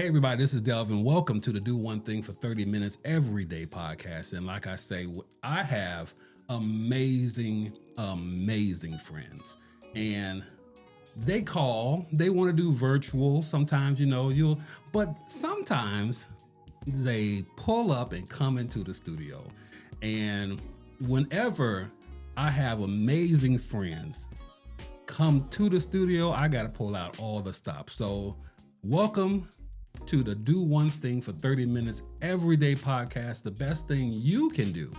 Hey everybody, this is Delvin. Welcome to the Do One Thing for 30 Minutes Everyday podcast. And like I say, I have amazing friends. And they want to do virtual. Sometimes, but sometimes they pull up and come into the studio. And whenever I have amazing friends come to the studio, I got to pull out all the stops. So welcome to the Do One Thing for 30 Minutes Everyday podcast. The best thing you can do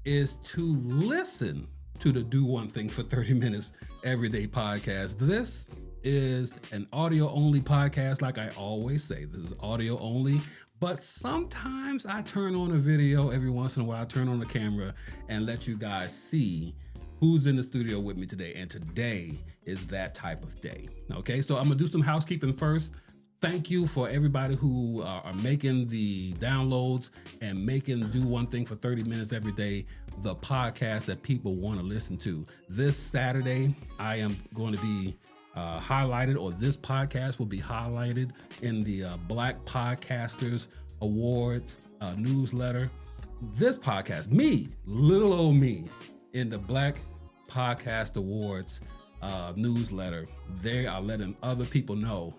is to listen to the Do One Thing for 30 Minutes Everyday podcast. This is an audio only podcast. Like I always say, this is audio only, but sometimes I turn on a video every once in a while. I turn on the camera and let you guys see who's in the studio with me today. And today is that type of day. Okay, so I'm gonna do some housekeeping first. Thank you for everybody who are making the downloads and making Do One Thing for 30 minutes every day the podcast that people want to listen to. This Saturday, I am going to be highlighted, or this podcast will be highlighted in the Black Podcasters Awards newsletter. This podcast, me, little old me, in the Black Podcast Awards newsletter. They are letting other people know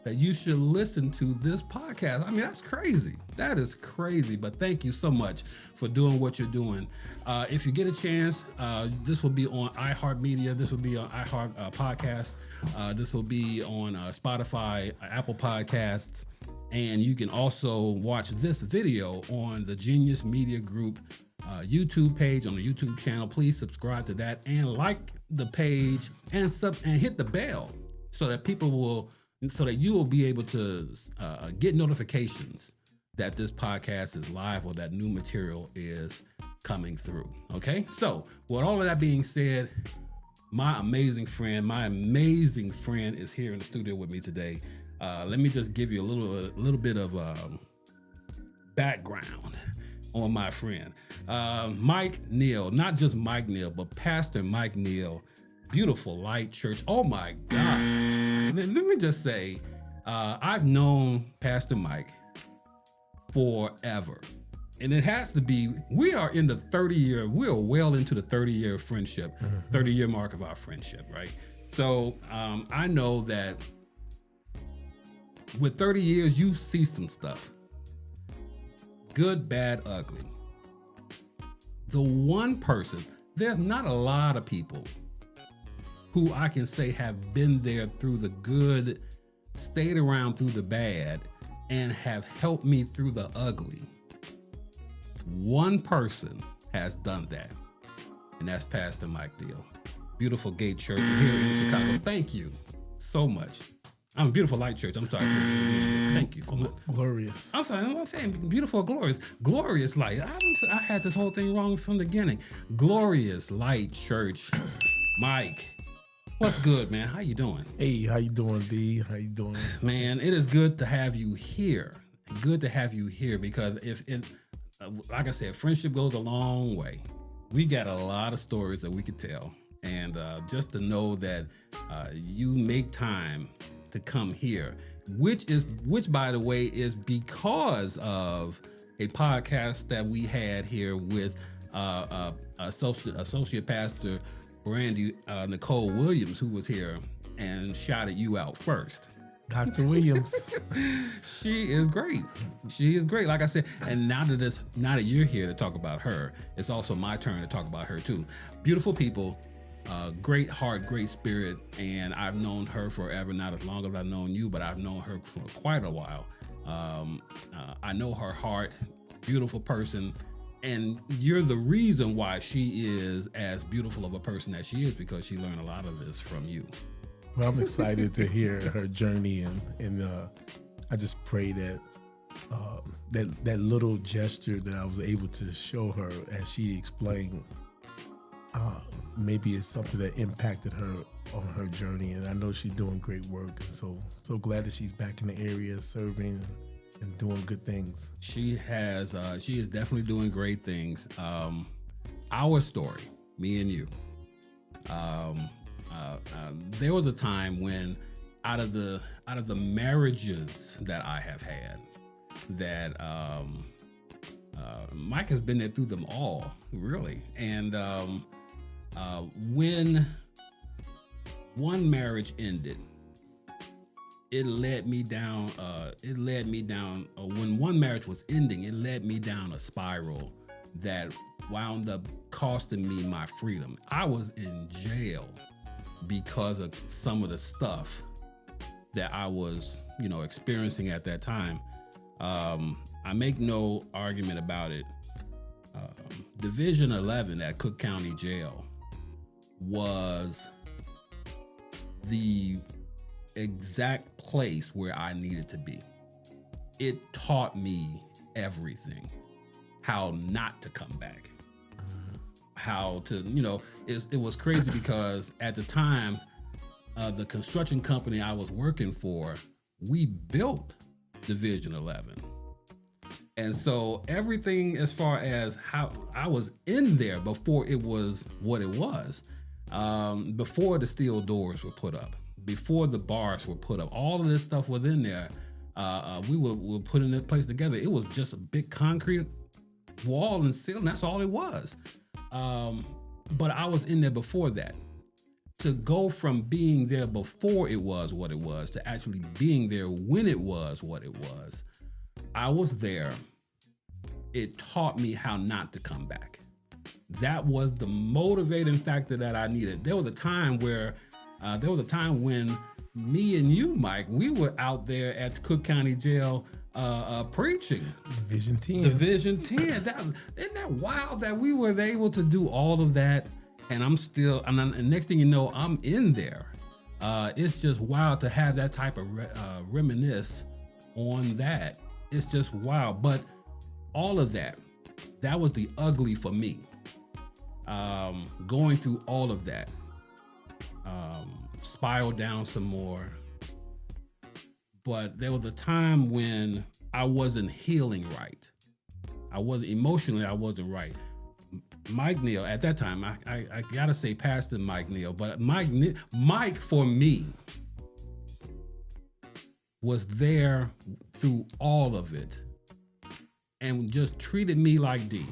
that you should listen to this podcast. I mean, that's crazy. That is crazy. But thank you so much for doing what you're doing. If you get a chance, this will be on iHeartMedia. This will be on iHeart Podcast. This will be on Spotify, Apple Podcasts. And you can also watch this video on the Genius Media Group YouTube page, on the YouTube channel. Please subscribe to that and like the page and hit the bell so that you will be able to get notifications that this podcast is live or that new material is coming through. Okay, so with all of that being said, my amazing friend is here in the studio with me today. Let me just give you a little bit of background on my friend, Mike Neal. Not just Mike Neal, but Pastor Mike Neal. Beautiful Light Church. Oh my God. Let me just say, I've known Pastor Mike forever. And it has to be, we are well into the 30-year friendship, 30-year mark of our friendship, right? So I know that with 30 years, you see some stuff. Good, bad, ugly. The one person, there's not a lot of people who I can say have been there through the good, stayed around through the bad, and have helped me through the ugly. One person has done that, and that's Pastor Mike Neal. Beautiful Gate Church here in Chicago. Thank you so much. I'm Beautiful Light Church. I'm sorry for the thank you. Glorious. I'm sorry, I'm saying beautiful, glorious light. I had this whole thing wrong from the beginning. Glorious Light Church. Mike, what's good, man? How you doing? Hey, how you doing, D? How you doing? Man, it is good to have you here. Good to have you here because like I said, friendship goes a long way. We got a lot of stories that we could tell. And just to know that you make time to come here, which by the way is because of a podcast that we had here with associate pastor Brandy Nicole Williams, who was here and shouted you out first. Dr. Williams. She is great. She is great. Like I said, and now that you're here to talk about her, it's also my turn to talk about her too. Beautiful people, great heart, great spirit, and I've known her forever. Not as long as I've known you, but I've known her for quite a while. I know her heart, beautiful person. And you're the reason why she is as beautiful of a person as she is, because she learned a lot of this from you. Well, I'm excited to hear her journey, and I just pray that that little gesture that I was able to show her as she explained, maybe it's something that impacted her on her journey. And I know she's doing great work, and so glad that she's back in the area serving and doing good things. She is definitely doing great things. Our story, me and you. There was a time when out of the marriages that I have had, that Mike has been there through them all, really. And when one marriage ended, it led me down. When one marriage was ending, it led me down a spiral that wound up costing me my freedom. I was in jail because of some of the stuff that I was, experiencing at that time. I make no argument about it. Division 11 at Cook County Jail was the exact place where I needed to be. It taught me everything. How not to come back. How to, it was crazy because at the time, the construction company I was working for, we built Division 11. And so everything as far as how I was in there before it was what it was, before the steel doors were put up, before the bars were put up, all of this stuff was in there. We were putting this place together. It was just a big concrete wall and ceiling. That's all it was. But I was in there before that. To go from being there before it was what it was to actually being there when it was what it was, I was there. It taught me how not to come back. That was the motivating factor that I needed. There was a time when me and you, Mike, we were out there at Cook County Jail preaching. Division 10. Division 10. Isn't that wild that we were able to do all of that? And and next thing you know, I'm in there. It's just wild to have that type of reminisce on that. It's just wild. But all of that was the ugly for me. Going through all of that, spiraled down some more. But there was a time when I wasn't healing right. I wasn't right. Mike Neal, at that time, I gotta say Pastor Mike Neal, but Mike for me was there through all of it and just treated me like D.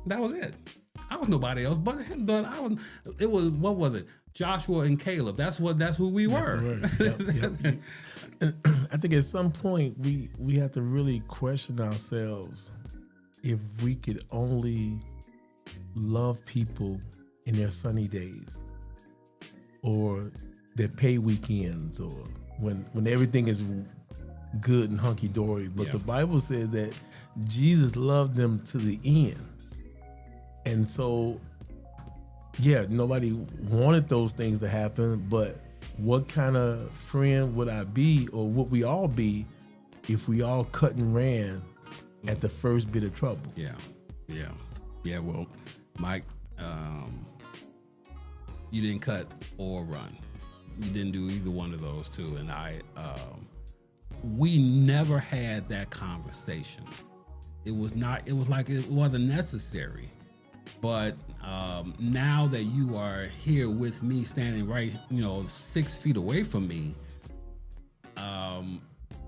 That was it. I was nobody else, but what was it? Joshua and Caleb. That's who we were. Yep. I think at some point we have to really question ourselves if we could only love people in their sunny days or their pay weekends or when everything is good and hunky-dory. But the Bible says that Jesus loved them to the end. And so, nobody wanted those things to happen, but what kind of friend would I be, or would we all be, if we all cut and ran at the first bit of trouble? Yeah. Well, Mike, you didn't cut or run. You didn't do either one of those two, and we never had that conversation. It was like it wasn't necessary. But now that you are here with me, standing right, 6 feet away from me,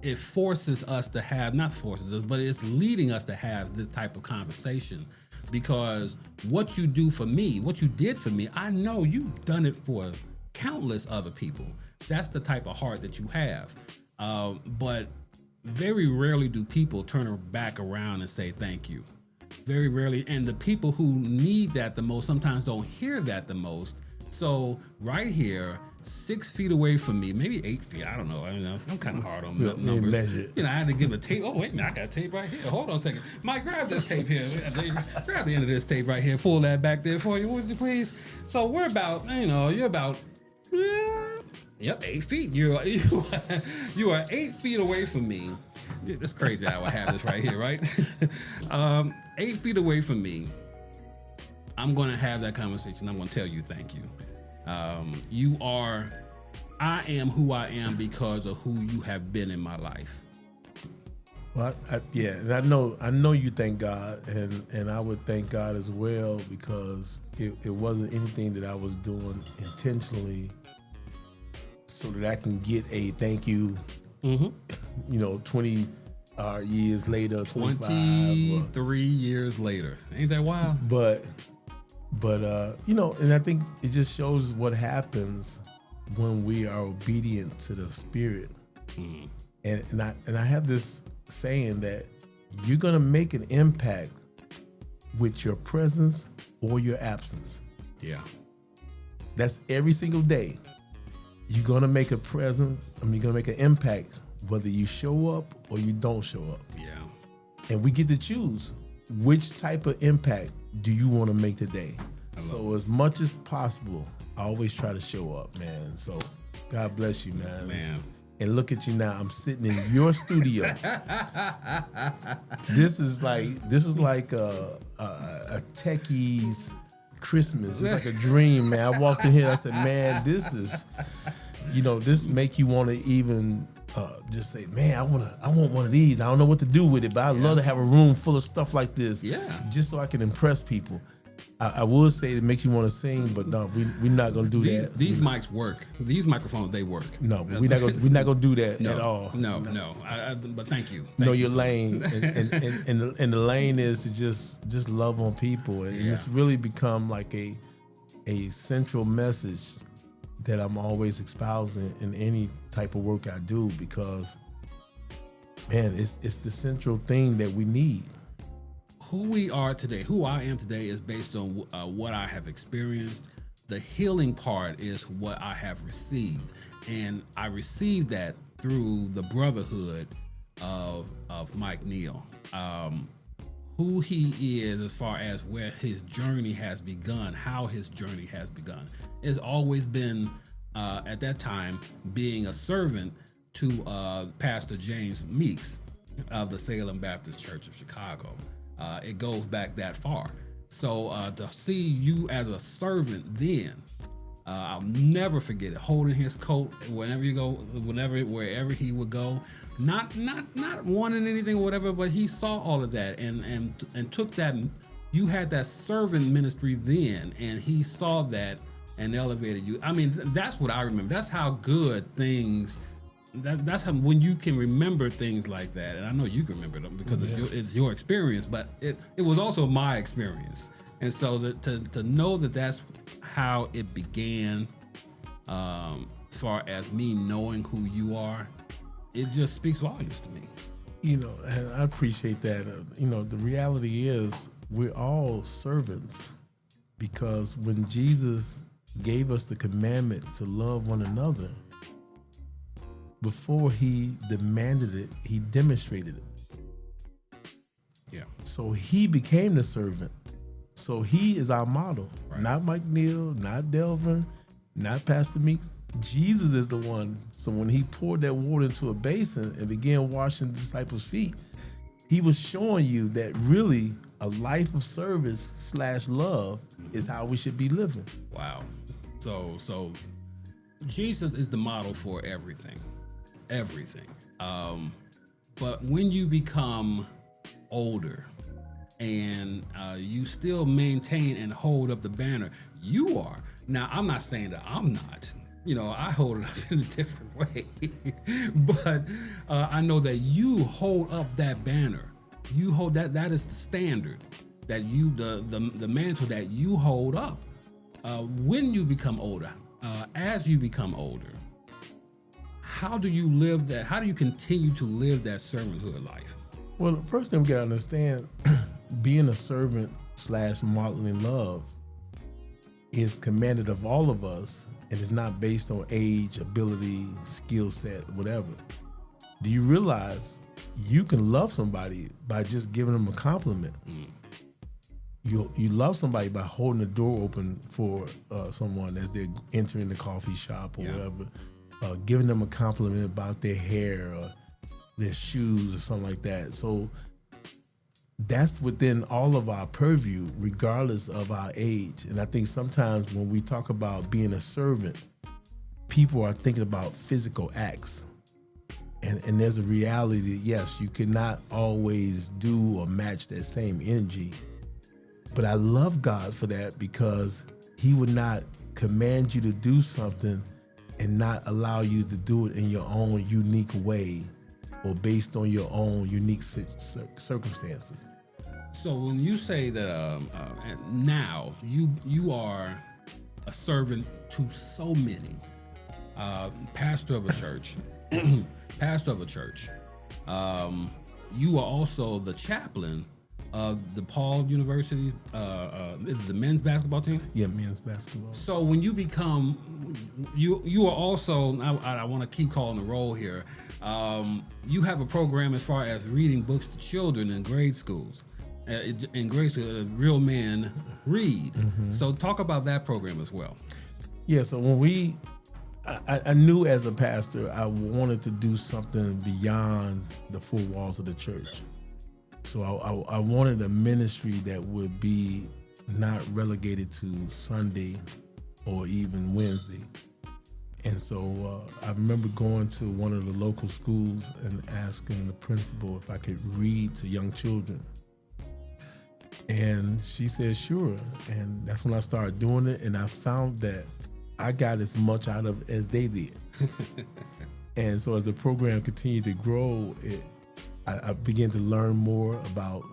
it forces us to have, not forces us, but it's leading us to have this type of conversation. Because what you do for me, what you did for me, I know you've done it for countless other people. That's the type of heart that you have. But very rarely do people turn back around and say thank you. Very rarely. And the people who need that the most sometimes don't hear that the most. So right here, 6 feet away from me, maybe 8 feet, I don't know. I'm kind of hard on numbers. I had to give a tape. Oh, wait a minute, I got a tape right here. Hold on a second. Mike, grab this tape here. Grab the end of this tape right here. Pull that back there for you, would you please? So we're about, you're about, 8 feet. You are 8 feet away from me. It's crazy how I have this right here, right? 8 feet away from me. I'm going to have that conversation. I'm going to tell you thank you. I am who I am because of who you have been in my life. Well, and I know you thank God, and I would thank God as well, because it wasn't anything that I was doing intentionally so that I can get a thank you. You know, 20 years later, 25. 23 years later. Ain't that wild? But you know, and I think it just shows what happens when we are obedient to the Spirit. And I have this saying that you're gonna make an impact with your presence or your absence. Yeah. That's every single day. You're gonna make a presence. You're gonna make an impact whether you show up or you don't show up. Yeah. And we get to choose which type of impact do you want to make today. So as much as possible, I always try to show up, man. So God bless you, man. And look at you now. I'm sitting in your studio. This is like a techie's Christmas. It's like a dream, man. I walked in here. I said, man, this is, you know, this make you want to even just say, man, I want one of these. I don't know what to do with it, but I'd love to have a room full of stuff like this. Yeah. Just so I can impress people. I would say it makes you want to sing, but no, we're not gonna do that. These mics work. These microphones, they work. No, we're not gonna do that at all. No. But thank you. Know your lane, and the lane is to just love on people, and it's really become like a central message that I'm always espousing in any type of work I do, because man, it's the central thing that we need. Who we are today, who I am today, is based on what I have experienced. The healing part is what I have received, and I received that through the brotherhood of Mike Neal. Who he is, as far as where his journey has begun, how his journey has begun, has always been at that time being a servant to Pastor James Meeks of the Salem Baptist Church of Chicago. It goes back that far. So to see you as a servant then, I'll never forget it. Holding his coat wherever he would go, not wanting anything or whatever, but he saw all of that and took that. You had that servant ministry then, and he saw that and elevated you. I mean, that's what I remember. That's how good things. That's how, when you can remember things like that, and I know you can remember them because it's your experience, but it was also my experience, and so to know that that's how it began, as far as me knowing who you are, it just speaks volumes to me. You know, and I appreciate that. You know, the reality is we're all servants, because when Jesus gave us the commandment to love one another, before he demanded it, he demonstrated it. Yeah. So he became the servant. So he is our model. Right. Not Mike Neal, not Delvin, not Pastor Meeks. Jesus is the one. So when he poured that water into a basin and began washing the disciples' feet, he was showing you that really a life of service / love is how we should be living. Wow. So Jesus is the model for everything. But when you become older and you still maintain and hold up the banner, you are. Now, I'm not saying that I'm not. You know, I hold it up in a different way. But I know that you hold up that banner. You hold that. That is the standard that you, the mantle that you hold up. When you become older, as you become older, how do you live that? How do you continue to live that servanthood life? Well, the first thing we gotta understand, being a servant / modeling love is commanded of all of us, and it's not based on age, ability, skill set, whatever. Do you realize you can love somebody by just giving them a compliment? You love somebody by holding the door open for someone as they're entering the coffee shop or whatever. Giving them a compliment about their hair or their shoes or something like that. So that's within all of our purview, regardless of our age. And I think sometimes when we talk about being a servant, people are thinking about physical acts. And there's a reality that, yes, you cannot always do or match that same energy. But I love God for that, because he would not command you to do something and not allow you to do it in your own unique way or based on your own unique circumstances. So when you say that now you are a servant to so many, pastor of a church, you are also the chaplain of the Paul University. Is it the men's basketball team? Yeah, men's basketball. So when you become, you are also. I want to keep calling the roll here. You have a program as far as reading books to children in grade schools. In grade school, Real Men Read. Mm-hmm. So talk about that program as well. Yeah. So when I knew as a pastor, I wanted to do something beyond the four walls of the church. So I wanted a ministry that would be not relegated to Sunday or even Wednesday. And so I remember going to one of the local schools and asking the principal if I could read to young children. And she said, sure. And that's when I started doing it. And I found that I got as much out of it as they did. And so as the program continued to grow, I began to learn more about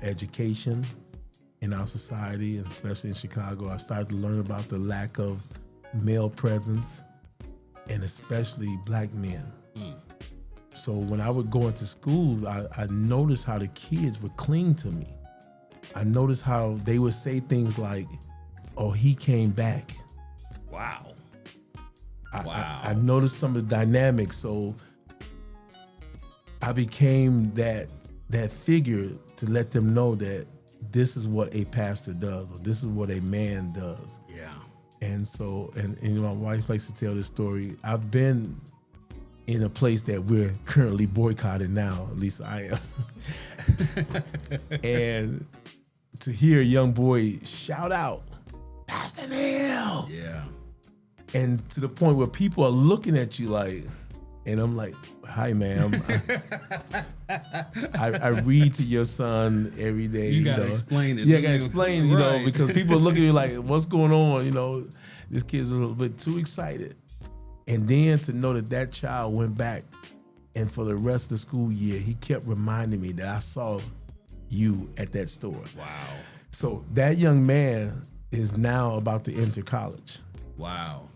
education in our society, and especially in Chicago. I started to learn about the lack of male presence, and especially black men. Mm. So when I would go into schools, I noticed how the kids would cling to me. I noticed how they would say things like, oh, he came back. Wow. I noticed some of the dynamics. So I became that figure to let them know that this is what a pastor does, or this is what a man does. Yeah. And so, and my wife likes to tell this story. I've been in a place that we're currently boycotting now, at least I am. And to hear a young boy shout out, Pastor Neal. Yeah. And to the point where people are looking at you like, and I'm like, hi, ma'am. I read to your son every day. You gotta explain it. Yeah, I gotta explain, you right. know, because people are looking at you like, what's going on? You know, this kid's a little bit too excited. And then to know that child went back, and for the rest of the school year, he kept reminding me that I saw you at that store. Wow. So that young man is now about to enter college. Wow.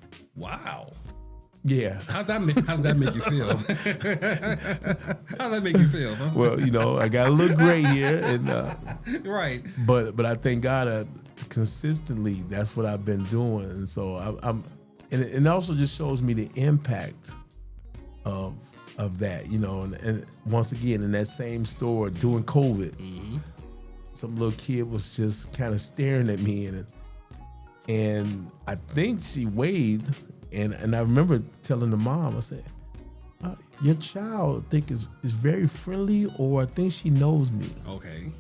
Yeah. How's that make you feel? How's that make you feel? Huh? Well, you know, I got a little gray here, and right. But I thank God consistently that's what I've been doing, and so I'm and it also just shows me the impact of that, you know, and once again in that same store during COVID, mm-hmm. some little kid was just kind of staring at me, and I think she waved. And I remember telling the mom, I said, your child I think is very friendly, or I think she knows me. Okay.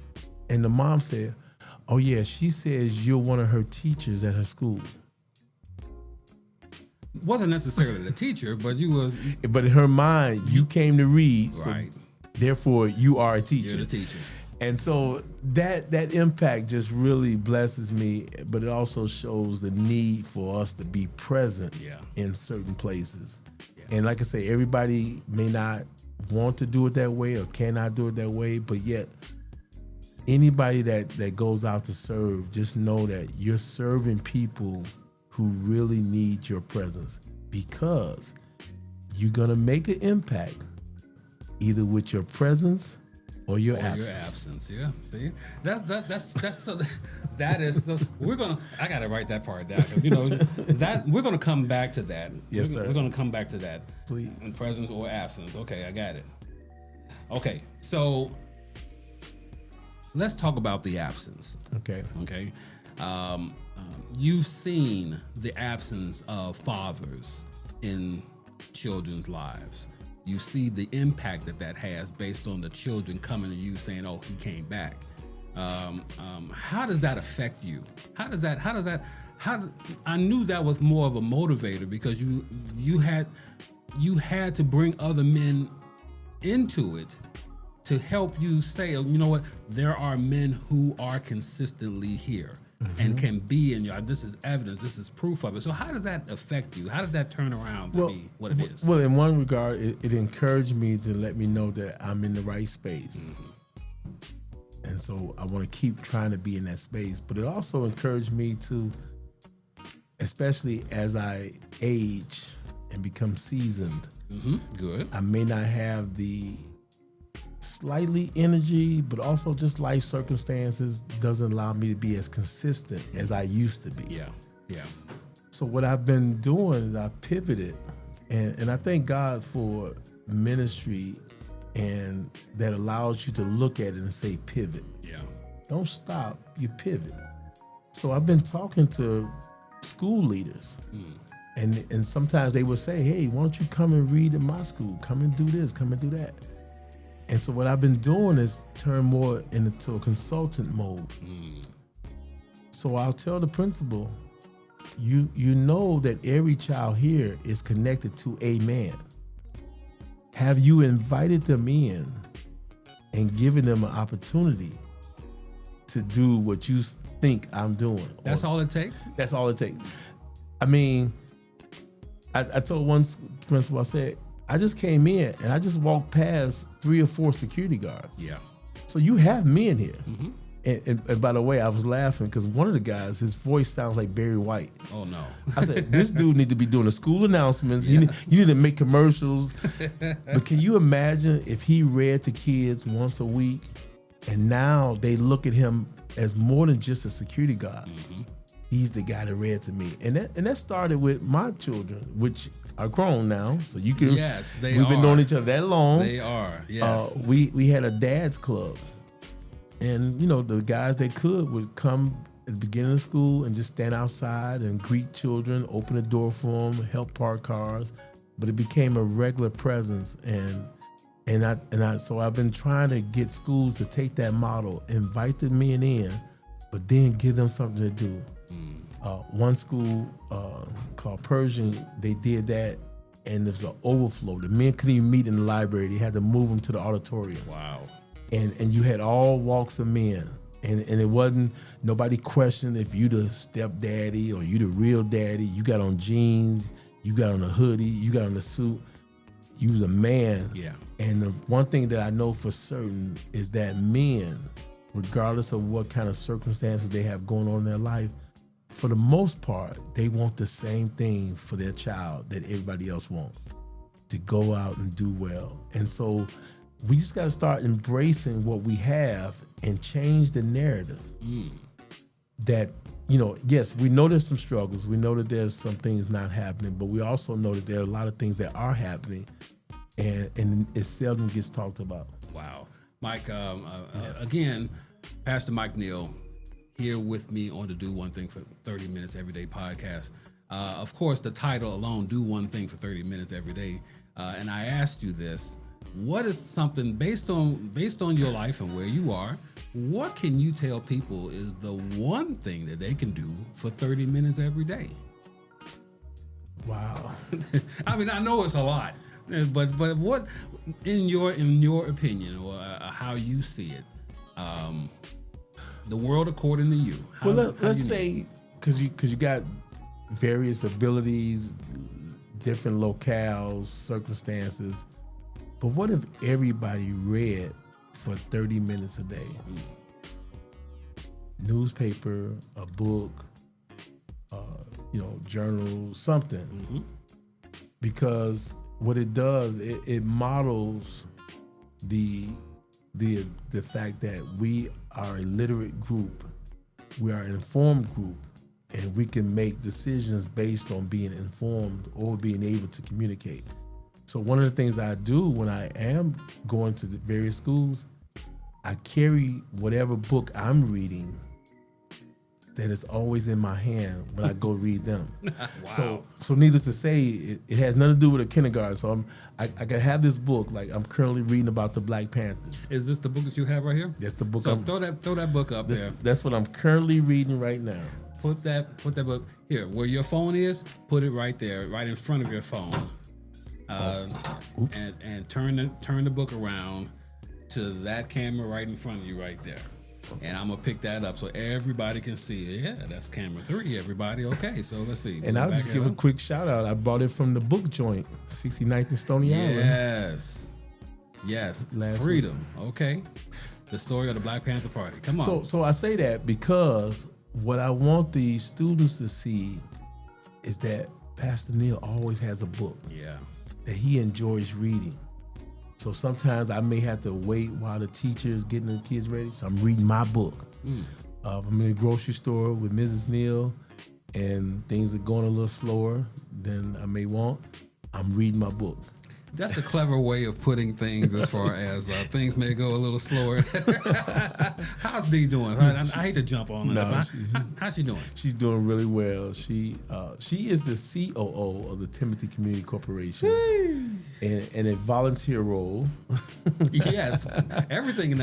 And the mom said, oh yeah, she says you're one of her teachers at her school. Wasn't necessarily the teacher, but you was. But in her mind, you came to read, right? So therefore, you are a teacher. You're the teacher. And so that impact just really blesses me, but it also shows the need for us to be present in certain places. Yeah. And like I say, everybody may not want to do it that way or cannot do it that way, but yet anybody that goes out to serve, just know that you're serving people who really need your presence, because you're gonna make an impact either with your presence or your absence. Yeah. See, that's so. That is so. I gotta write that part down. You know that we're gonna come back to that. Yes, sir. We're gonna come back to that. Please. In presence or absence. Okay, I got it. Okay, so let's talk about the absence. Okay. You've seen the absence of fathers in children's lives. You see the impact that has based on the children coming to you saying, "Oh, he came back." How does that affect you? I knew that was more of a motivator, because you had to bring other men into it to help you say, you know what, there are men who are consistently here. and can be in your. This is evidence. This is proof of it. So how does that affect you? How did that turn around to be what it is? Well, in one regard, it encouraged me to let me know that I'm in the right space. And so I want to keep trying to be in that space. But it also encouraged me to, especially as I age and become seasoned, Good. I may not have the slightly energy, but also just life circumstances doesn't allow me to be as consistent as I used to be. Yeah. So what I've been doing is I pivoted, and I thank God for ministry and that allows you to look at it and say pivot. Yeah. Don't stop, you pivot. So I've been talking to school leaders, and sometimes they will say, hey, why don't you come and read in my school? Come and do this, come and do that. And so what I've been doing is turn more into a consultant mode. So I'll tell the principal, you know that every child here is connected to a man. Have you invited them in and given them an opportunity to do what you think I'm doing? That's all it takes? That's all it takes. I mean, I told one principal, I said, I just came in and I just walked past 3 or 4 security guards. Yeah. So you have men here. And by the way, I was laughing because one of the guys, his voice sounds like Barry White. Oh, no. I said, this dude need to be doing the school announcements. You need to make commercials. But can you imagine if he read to kids once a week and now they look at him as more than just a security guard? He's the guy that read to me. And that started with my children, which are grown now. So you can, yes, they we've been knowing each other that long. They are, yes. We had a dad's club. And, you know, the guys that would come at the beginning of school and just stand outside and greet children, open the door for them, help park cars. But it became a regular presence. So I've been trying to get schools to take that model, invite the men in, but then give them something to do. One school called Persian, they did that, and there's an overflow. The men couldn't even meet in the library. They had to move them to the auditorium. Wow. And you had all walks of men. And it wasn't, nobody questioned if you the stepdaddy or you the real daddy. You got on jeans, you got on a hoodie, you got on a suit. You was a man. Yeah. And the one thing that I know for certain is that men, regardless of what kind of circumstances they have going on in their life, for the most part, they want the same thing for their child that everybody else wants, to go out and do well. And so we just got to start embracing what we have and change the narrative. That, you know, yes, we know there's some struggles. We know that there's some things not happening, but we also know that there are a lot of things that are happening, and it seldom gets talked about. Wow. Mike, again, Pastor Mike Neal here with me on the Do One Thing for 30 Minutes Everyday podcast. Of course, the title alone, Do One Thing for 30 Minutes Every Day. And I asked you this, what is something based on your life and where you are, what can you tell people is the one thing that they can do for 30 minutes every day? Wow. I mean, I know it's a lot, but what, in your opinion, or how you see it, the world according to you? Let's say, because you got various abilities, different locales, circumstances. But what if everybody read for 30 minutes a day? Newspaper, a book, journal, something. Because what it does, it models the fact that we are a literate group, we are an informed group, and we can make decisions based on being informed or being able to communicate. So one of the things I do when I am going to the various schools, I carry whatever book I'm reading that is always in my hand when I go read them. Wow. So needless to say, it has nothing to do with a kindergarten. So I can have this book, like I'm currently reading about the Black Panthers. Is this the book that you have right here? That's the book. So throw that book up there. That's what I'm currently reading right now. Put that book here where your phone is. Put it right there, right in front of your phone. And turn the book around to that camera right in front of you right there. And I'm gonna pick that up so everybody can see. Yeah, that's camera 3, everybody. Okay, so let's see. And I'll just give a quick shout out. I bought it from the book joint, 69th and Stony Island. Yes. Last Freedom. Okay. The story of the Black Panther Party. Come on. So I say that because what I want the students to see is that Pastor Neal always has a book that he enjoys reading. So sometimes I may have to wait while the teacher is getting the kids ready. So I'm reading my book. If I'm in the grocery store with Mrs. Neal and things are going a little slower than I may want, I'm reading my book. That's a clever way of putting things as far as things may go a little slower. How's Dee doing? I hate to jump on her. How's she doing? She's doing really well. She is the COO of the Timothy Community Corporation in a volunteer role. Yes, everything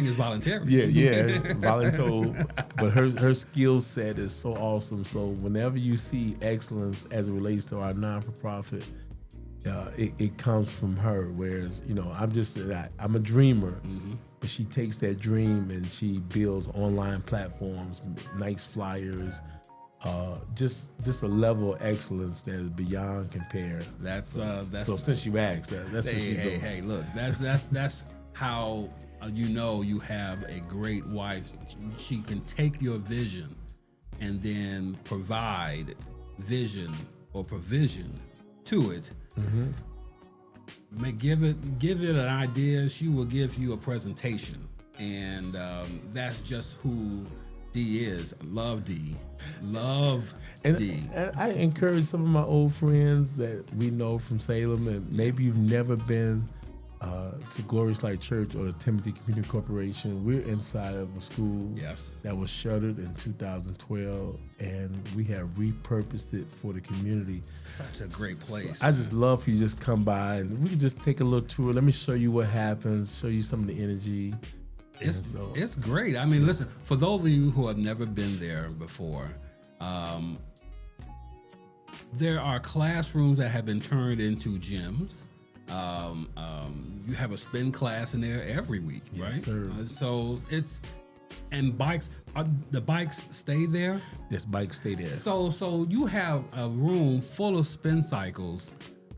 is voluntary. Yeah, volunteer. But her skill set is so awesome. So whenever you see excellence as it relates to our non-for-profit, it comes from her. Whereas, I'm a dreamer, but she takes that dream and she builds online platforms, nice flyers, just a level of excellence that is beyond compare. That's so since you asked, that's what she's doing. Hey, look, that's how you have a great wife. She can take your vision and then provide vision or provision to it. Give it an idea. She will give you a presentation, and that's just who Dee is. Love Dee. Dee. And I encourage some of my old friends that we know from Salem, and maybe you've never been to Glorious Light Church or the Timothy Community Corporation. We're inside of a school that was shuttered in 2012, and we have repurposed it for the community. Such a great place. So I just love for you to just come by and we can just take a little tour. Let me show you what happens, show you some of the energy. It's great. I mean, listen, for those of you who have never been there before, there are classrooms that have been turned into gyms. You have a spin class in there every week, right? Yes, sir. So and bikes. The bikes stay there. Yes, bikes stay there. So you have a room full of spin cycles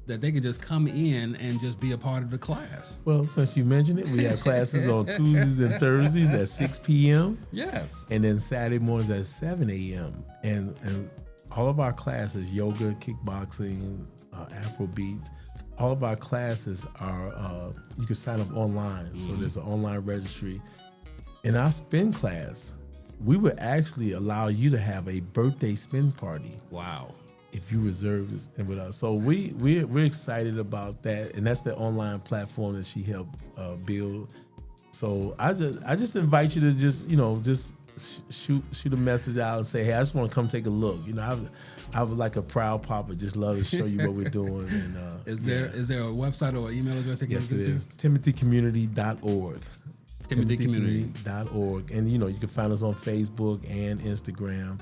that they can just come in and just be a part of the class. Well, since you mentioned it, we have classes on Tuesdays and Thursdays at 6 p.m. Yes. And then Saturday mornings at 7 a.m. And all of our classes, yoga, kickboxing, Afro beats, all of our classes are, you can sign up online. So there's an online registry. In our spin class, we would actually allow you to have a birthday spin party. Wow. If you reserve this and with us. So we're excited about that. And that's the online platform that she helped build. So I just invite you to just shoot a message out and say, hey, I just want to come take a look. I would like a proud papa, just love to show you what we're doing. And is there a website or email address? Yes, it is. TimothyCommunity.org. TimothyCommunity.org. And you can find us on Facebook and Instagram.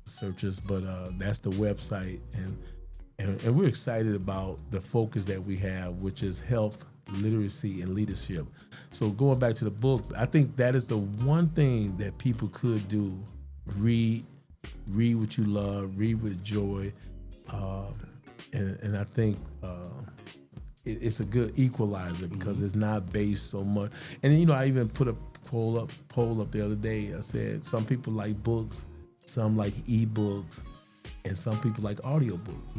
Search us, but that's the website, and we're excited about the focus that we have, which is health, literacy, and leadership. So going back to the books, I think that is the one thing that people could do: read what you love, read with joy, and I think it's a good equalizer because it's not based so much. And I even put a poll up the other day. I said some people like books, some like ebooks, and some people like audiobooks.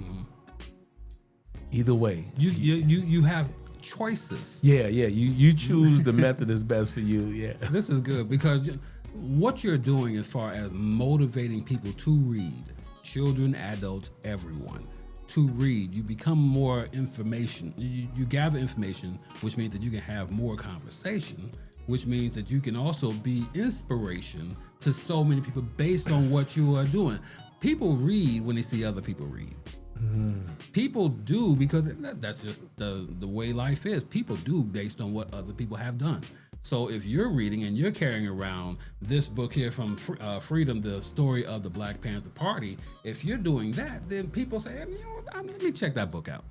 Either way, you have choices. Yeah. You choose the method that's best for you. Yeah, this is good because what you're doing as far as motivating people to read, children, adults, everyone, to read. You become more information. You gather information, which means that you can have more conversation, which means that you can also be inspiration to so many people based on what you are doing. People read when they see other people read. People do because that's just the way life is. People do based on what other people have done. So if you're reading and you're carrying around this book here from Freedom, the story of the Black Panther Party, if you're doing that, then people say, let me check that book out.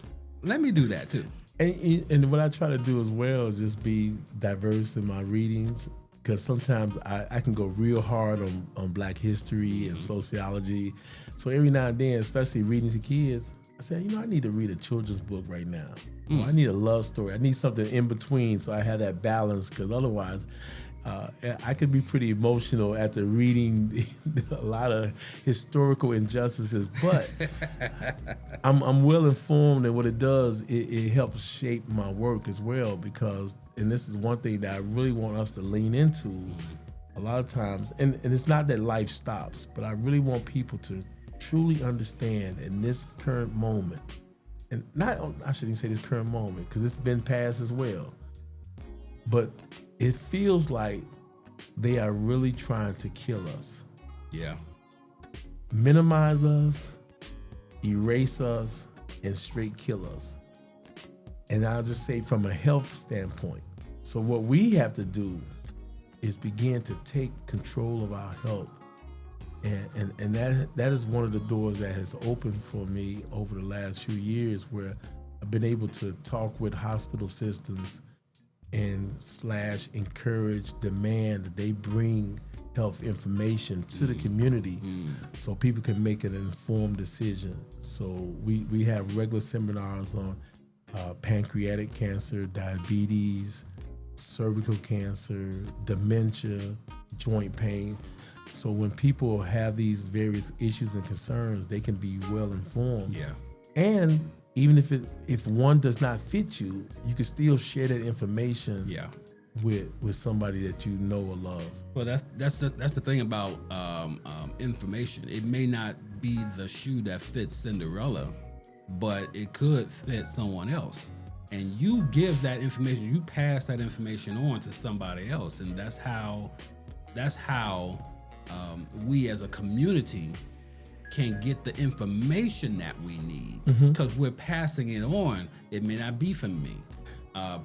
Let me do that too. And what I try to do as well is just be diverse in my readings, because sometimes I can go real hard on Black history and sociology. So every now and then, especially reading to kids, I say, I need to read a children's book right now. Or I need a love story. I need something in between so I have that balance, because otherwise I could be pretty emotional after reading a lot of historical injustices. But I'm well informed, and what it does, it helps shape my work as well, because, and this is one thing that I really want us to lean into a lot of times, and it's not that life stops, but I really want people to truly understand in this current moment, and I shouldn't say this current moment because it's been past as well, but it feels like they are really trying to kill us. Yeah. Minimize us, erase us, and straight kill us. And I'll just say from a health standpoint. So what we have to do is begin to take control of our health. And that is one of the doors that has opened for me over the last few years, where I've been able to talk with hospital systems and / encourage, demand that they bring health information to the community so people can make an informed decision. So we have regular seminars on pancreatic cancer, diabetes, cervical cancer, dementia, joint pain. So when people have these various issues and concerns, they can be well informed. Yeah. And even if one does not fit you, you can still share that information with somebody that you know or love. Well, that's the thing about information. It may not be the shoe that fits Cinderella, but it could fit someone else. And you give that information, you pass that information on to somebody else, and that's how we as a community can get the information that we need, because we're passing it on. It may not be for me.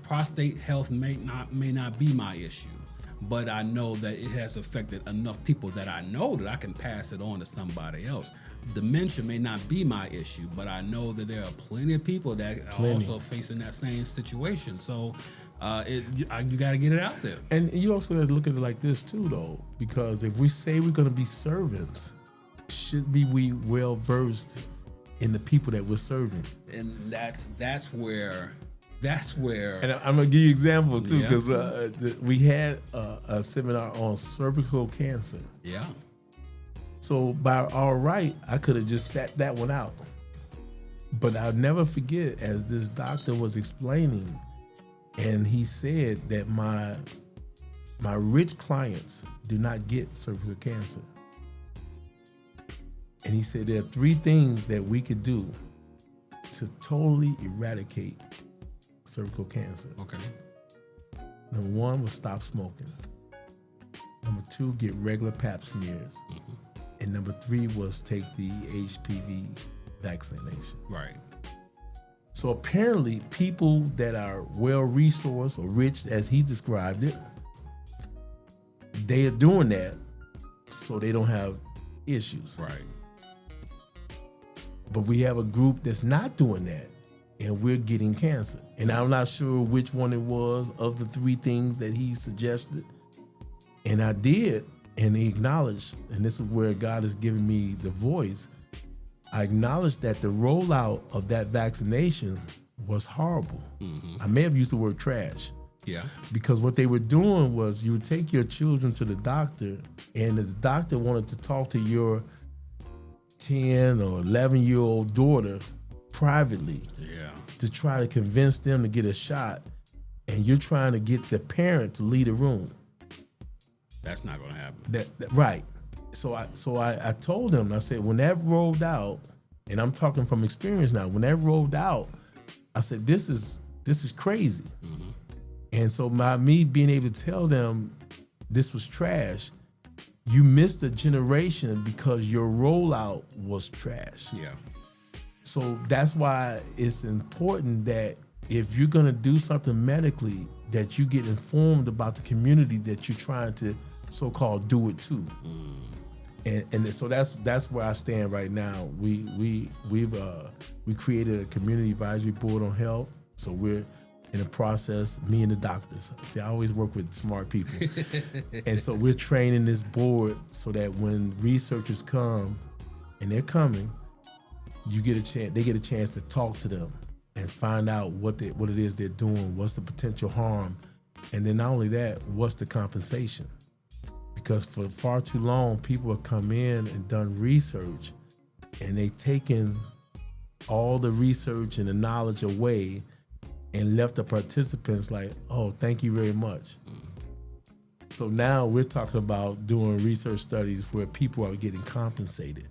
Prostate health may not be my issue, but I know that it has affected enough people that I know that I can pass it on to somebody else. Dementia may not be my issue, but I know that there are plenty of people that are also facing that same situation. So you got to get it out there. And you also have to look at it like this too, though, because if we say we're going to be servants, should be we well versed in the people that we're serving? And that's where. And I'm gonna give you an example too, because we had a seminar on cervical cancer. Yeah. So by all right, I could have just sat that one out. But I'll never forget, as this doctor was explaining, and he said that my rich clients do not get cervical cancer. And he said there are 3 things that we could do to totally eradicate cervical cancer. Okay. Number 1 was stop smoking. Number 2, get regular pap smears. And number 3 was take the HPV vaccination. Right. So apparently people that are well-resourced or rich, as he described it, they are doing that so they don't have issues. Right. But we have a group that's not doing that, and we're getting cancer. And I'm not sure which one it was of the 3 things that he suggested. And I did, and he acknowledged, and this is where God has given me the voice, I acknowledged that the rollout of that vaccination was horrible. I may have used the word trash. Yeah. Because what they were doing was you would take your children to the doctor, and the doctor wanted to talk to your 10 or 11-year-old daughter privately to try to convince them to get a shot, and you're trying to get the parent to leave the room. That's not going to happen. Right. So I told them, I said, when that rolled out, and I'm talking from experience now, when that rolled out, I said, this is crazy. And so me being able to tell them this was trash, you missed a generation because your rollout was trash. Yeah. So that's why it's important that if you're gonna do something medically, that you get informed about the community that you're trying to so-called do it to. And so that's where I stand right now. We created a community advisory board on health. So we're in the process, me and the doctors. See, I always work with smart people. And so we're training this board so that when researchers come, and they're coming, they get a chance to talk to them and find out what it is they're doing, what's the potential harm, and then not only that, what's the compensation? Because for far too long, people have come in and done research, and they've taken all the research and the knowledge away and left the participants like, oh, thank you very much. So now we're talking about doing research studies where people are getting compensated.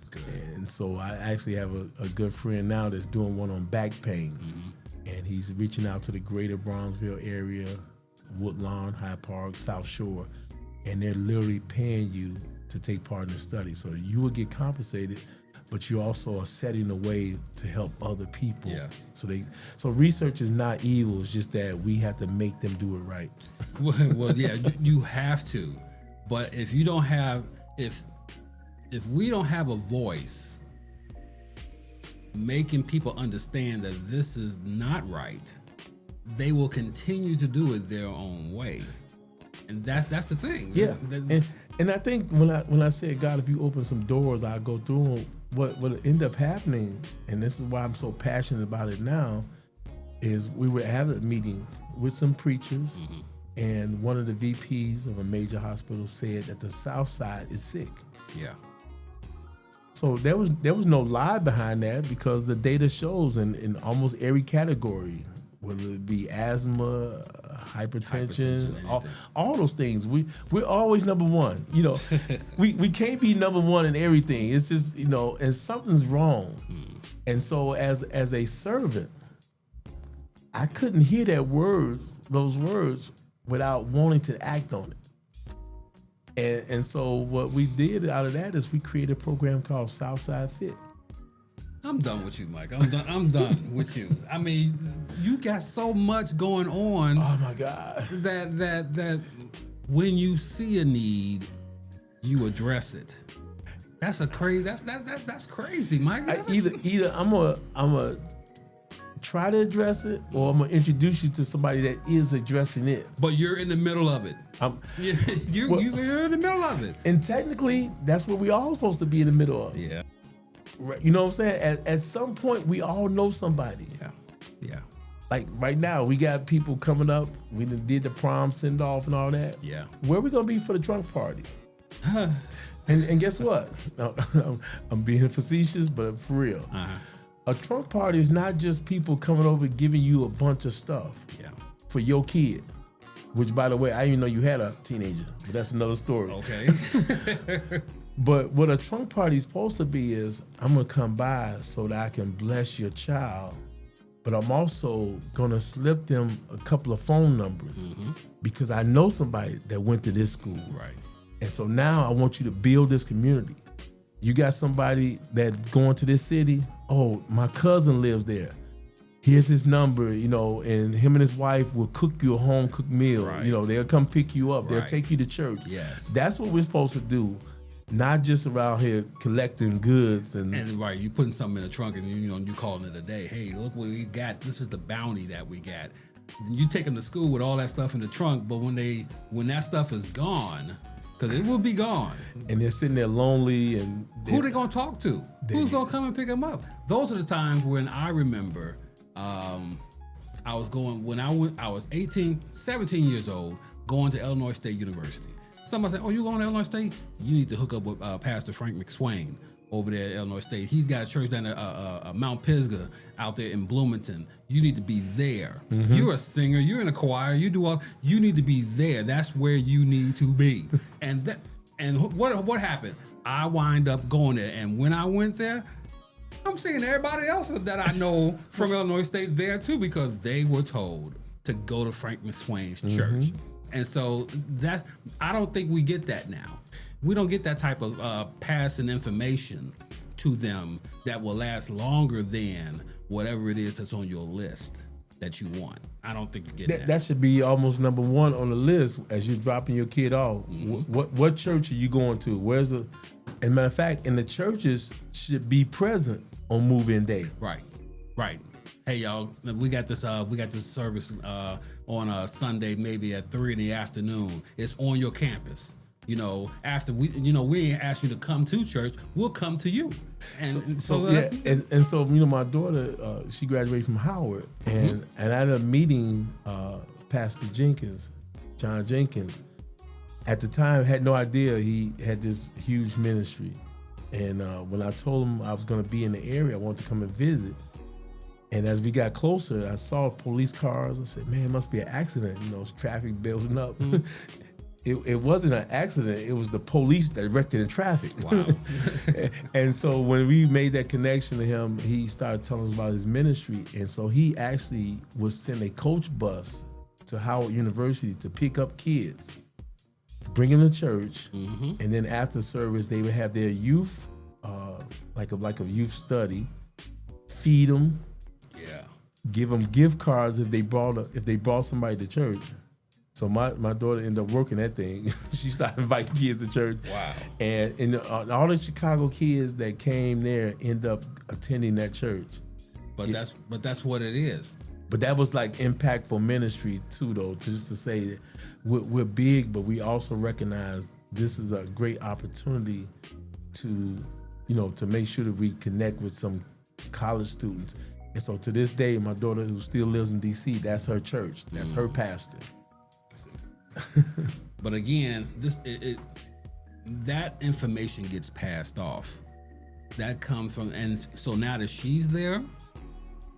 Good. And so I actually have a good friend now that's doing one on back pain. And he's reaching out to the greater Bronzeville area, Woodlawn, Hyde Park, South Shore, and they're literally paying you to take part in the study. So you will get compensated, but you also are setting a way to help other people. Yes. So research is not evil. It's just that we have to make them do it right. Well, yeah, you have to. But if you don't have, if we don't have a voice making people understand that this is not right, they will continue to do it their own way. And that's the thing. Yeah. And I think when I said, God, if you open some doors, I'll go through them. What ended up happening, and this is why I'm so passionate about it now, is we were having a meeting with some preachers, and one of the VPs of a major hospital said that the South Side is sick. Yeah. So there was no lie behind that, because the data shows in almost every category, whether it be asthma, hypertension, all those things, we're always number one. You know, we can't be number one in everything. It's just, you know, and something's wrong. And so as a servant, I couldn't hear those words without wanting to act on it. And so what we did out of that is we created a program called Southside Fit. I'm done with you, Mike. I'm done with you. I mean, you got so much going on. Oh my God. That when you see a need, you address it. That's crazy, Mike. Either I'm gonna try to address it, or I'm gonna introduce you to somebody that is addressing it. But you're in the middle of it. You're in the middle of it. And technically, that's what we all supposed to be in the middle of. Yeah. Right. You know what I'm saying? At some point, we all know somebody. Yeah. Like right now, we got people coming up. We did the prom send off and all that. Yeah. Where we gonna be for the trunk party? and guess what? I'm being facetious, but for real. A trunk party is not just people coming over giving you a bunch of stuff. Yeah. For your kid. Which, by the way, I didn't even know you had a teenager, but that's another story. Okay. But what a trunk party is supposed to be is, I'm gonna come by so that I can bless your child, but I'm also gonna slip them a couple of phone numbers because I know somebody that went to this school. Right. And so now I want you to build this community. You got somebody that's going to this city. Oh, my cousin lives there. Here's his number, you know, and him and his wife will cook you a home cooked meal. Right. You know, they'll come pick you up. Right. They'll take you to church. Yes. That's what we're supposed to do. Not just around here collecting goods and right, you putting something in the trunk and you calling it a day. Hey, look what we got. This is the bounty that we got. You take them to school with all that stuff in the trunk, but when that stuff is gone, because it will be gone, and they're sitting there lonely, and who they gonna talk to? Who's gonna come and pick them up? Those are the times when I remember I was 17 years old, going to Illinois State University. Somebody said, oh, you going to Illinois State? You need to hook up with Pastor Frank McSwain over there at Illinois State. He's got a church down at Mount Pisgah out there in Bloomington. You need to be there. You're a singer. You're in a choir. You need to be there. That's where you need to be. And what happened? I wind up going there. And when I went there, I'm seeing everybody else that I know from Illinois State there too, because they were told to go to Frank McSwain's church. And so I don't think we get that now. We don't get that type of passing information to them that will last longer than whatever it is that's on your list that you want. I don't think you get that. That should be almost number one on the list as you're dropping your kid off. What church are you going to? Where's the? And matter of fact, and the churches should be present on move-in day. Right. hey y'all, we got this service on a Sunday, maybe at 3 p.m. It's on your campus. After we ain't asked you to come to church, we'll come to you. And so my daughter, she graduated from Howard, and at a meeting, Pastor John Jenkins, at the time had no idea he had this huge ministry. And when I told him I was going to be in the area, I wanted to come and visit. And as we got closer, I saw police cars. I said, man, it must be an accident. It's traffic building up. It wasn't an accident. It was the police directed the traffic. Wow. And so when we made that connection to him, he started telling us about his ministry. And so he actually would send a coach bus to Howard University to pick up kids, bring them to church, and then after service, they would have their youth, like a youth study, feed them, give them gift cards if they brought somebody to church. So my daughter ended up working that thing. She started inviting kids to church. Wow. And all the Chicago kids that came there end up attending that church. But that's what it is. But that was like impactful ministry too, though, just to say that we're big, but we also recognize this is a great opportunity to make sure that we connect with some college students. And so to this day, my daughter, who still lives in D.C., that's her church. That's her pastor. But again, that information gets passed off. That comes from, and so now that she's there,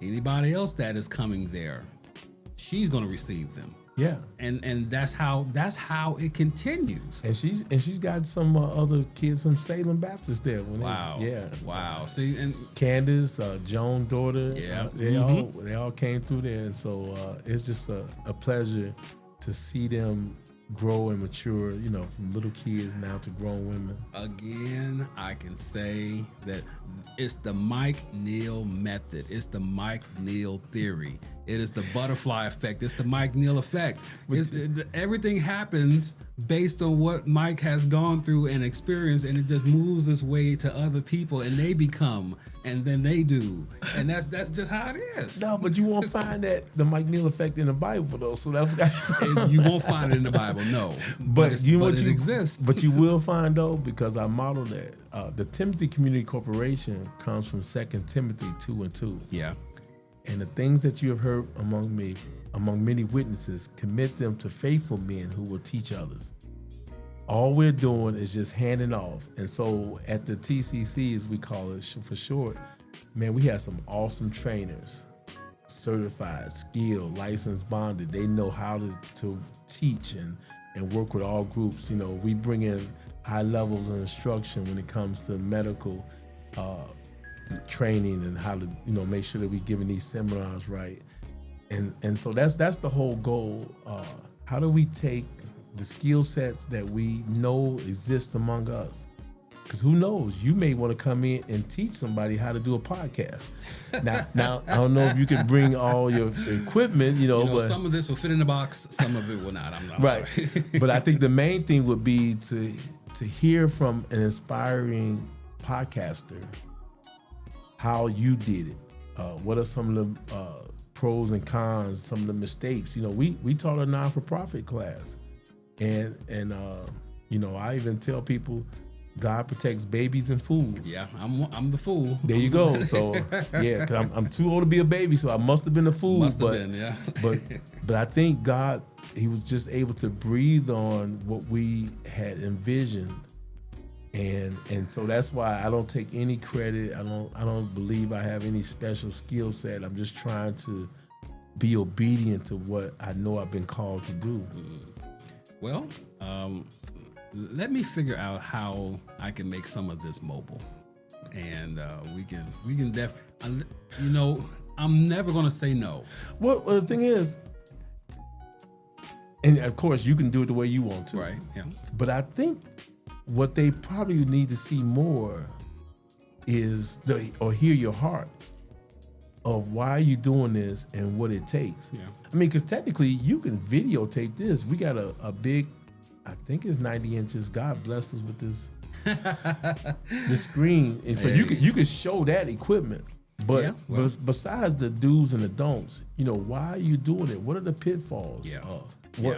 anybody else that is coming there, she's going to receive them. Yeah, and that's how it continues. And she's got some other kids from Salem Baptist there. Wow. See, and Candace, Joan's daughter, they all came through there, and so it's just a pleasure to see them grow and mature, from little kids now to grown women. Again, I can say that it's the Mike Neal method. It's the Mike Neal theory. It is the butterfly effect. It's the Mike Neal effect. Everything happens based on what Mike has gone through and experienced, and it just moves its way to other people, and they become, and then they do, and that's just how it is. No, but you won't find the Mike Neal effect in the Bible, though. So you won't find it in the Bible, no. But it exists. But you will find, though, because I modeled that. The Timothy Community Corporation comes from 2 Timothy 2:2. Yeah. And the things that you have heard among many witnesses, commit them to faithful men who will teach others. All we're doing is just handing off. And so at the TCC, as we call it for short, man, we have some awesome trainers, certified, skilled, licensed, bonded. They know how to teach and work with all groups. We bring in high levels of instruction when it comes to medical training and how to make sure that we're giving these seminars right, and so that's the whole goal. How do we take the skill sets that we know exist among us? Because who knows, you may want to come in and teach somebody how to do a podcast. Now I don't know if you can bring all your equipment, but some of this will fit in the box, some of it will not. I'm right. Sorry. But I think the main thing would be to hear from an inspiring podcaster how you did it. What are some of the pros and cons, some of the mistakes? We taught a non-for-profit class, and I even tell people God protects babies and fools. Yeah, I'm the fool. There you go. So yeah, because I'm too old to be a baby, so I must have been a fool. But I think God, He was just able to breathe on what we had envisioned. And so that's why I don't take any credit. I don't believe I have any special skill set. I'm just trying to be obedient to what I know I've been called to do. Well, let me figure out how I can make some of this mobile, and we can I'm never gonna say no. Well, the thing is, and of course you can do it the way you want to, right? Yeah. But I think what they probably need to see more is or hear your heart of why are you doing this and what it takes. Yeah. I mean, because technically you can videotape this. We got a big, I think it's 90 inches. God blessed us with this screen, and so you could show that equipment. But Yeah, well. besides the do's and the don'ts, why are you doing it? What are the pitfalls? Yeah.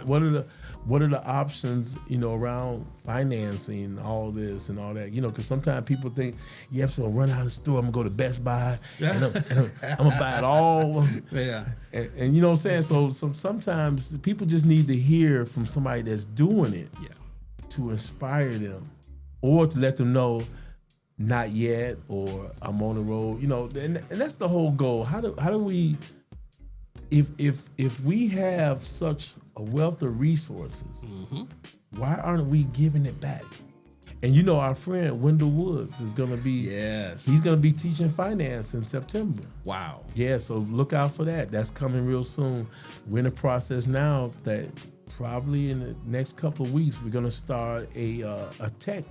What are the options, around financing all this and all that? Because sometimes people think, yeah, I'm just gonna run out of the store, I'm gonna go to Best Buy, and I'm gonna buy it all. Yeah. And you know what I'm saying? So sometimes people just need to hear from somebody that's doing it Yeah. to inspire them, or to let them know, not yet, or I'm on the road. And that's the whole goal. How do we, if we have such a wealth of resources, why aren't we giving it back? And our friend Wendell Woods is gonna be, he's gonna be teaching finance in September. Wow. Yeah, so look out for that. That's coming real soon. We're in the process now that probably in the next couple of weeks we're gonna start a tech.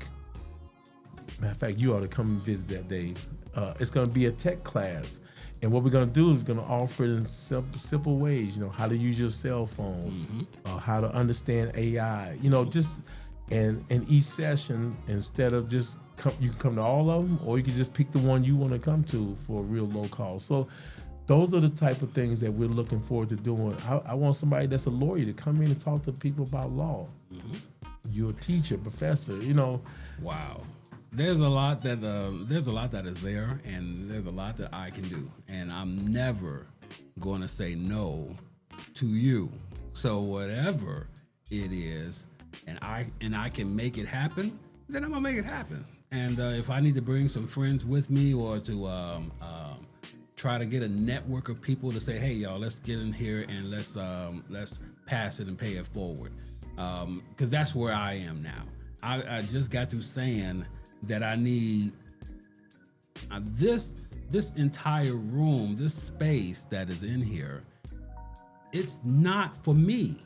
Matter of fact, you ought to come and visit that day. It's gonna be a tech class. And what we're gonna do is we're gonna offer it in simple ways. How to use your cell phone, how to understand AI. Just and in each session, instead of just you can come to all of them, or you can just pick the one you want to come to for a real low cost. So those are the type of things that we're looking forward to doing. I want somebody that's a lawyer to come in and talk to people about law. You're a teacher, professor. Wow. There's a lot that is there, and there's a lot that I can do, and I'm never going to say no to you. So whatever it is, and I can make it happen, then I'm gonna make it happen. And if I need to bring some friends with me, or to try to get a network of people to say, hey y'all, let's get in here and let's pass it and pay it forward, because that's where I am now. I just got through saying that I need this entire room, this space that is in here. It's not for me.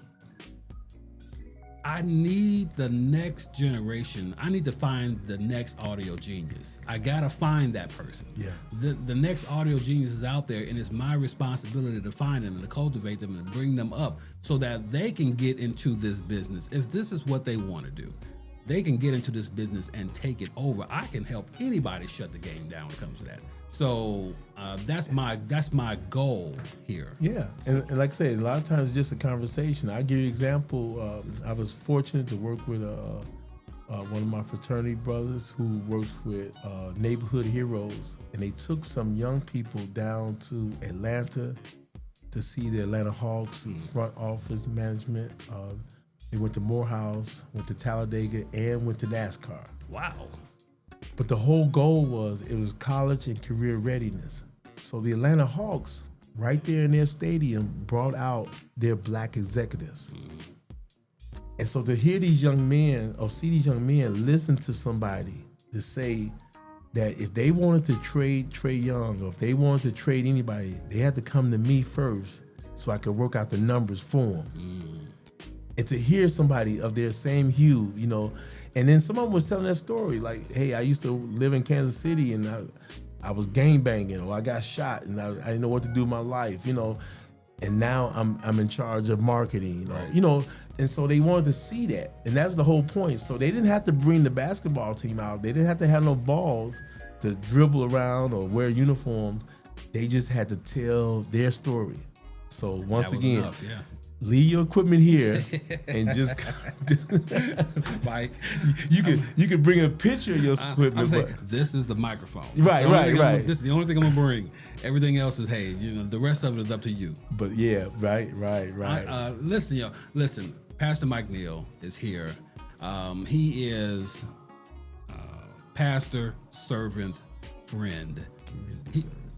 I need the next generation. I need to find the next audio genius. I gotta find that person. Yeah. The next audio genius is out there, and it's my responsibility to find them and to cultivate them and to bring them up so that they can get into this business. If this is what they want to do, they can get into this business and take it over. I can help anybody shut the game down when it comes to that. So that's my goal here. Yeah, and like I said, a lot of times it's just a conversation. I'll give you an example. I was fortunate to work with one of my fraternity brothers who works with Neighborhood Heroes, and they took some young people down to Atlanta to see the Atlanta Hawks front office management. They went to Morehouse, went to Talladega, and went to NASCAR. Wow. But the whole goal was college and career readiness. So the Atlanta Hawks, right there in their stadium, brought out their black executives. And so to hear these young men, or see these young men listen to somebody to say that if they wanted to trade Trae Young, or if they wanted to trade anybody, they had to come to me first so I could work out the numbers for them. And to hear somebody of their same hue, and then someone was telling that story, like, hey, I used to live in Kansas City and I was gang banging, or I got shot and I didn't know what to do with my life, and now I'm in charge of marketing, and so they wanted to see that, and that's the whole point. So they didn't have to bring the basketball team out. They didn't have to have no balls to dribble around or wear uniforms. They just had to tell their story. So once again, enough, yeah. Leave your equipment here and just Mike, you can bring a picture of your equipment. I'm saying, this is the microphone. Right. This is the only thing I'm gonna bring. Everything else is, hey, the rest of it is up to you. But yeah, right. Listen. Pastor Mike Neal is here. He is pastor, servant, friend.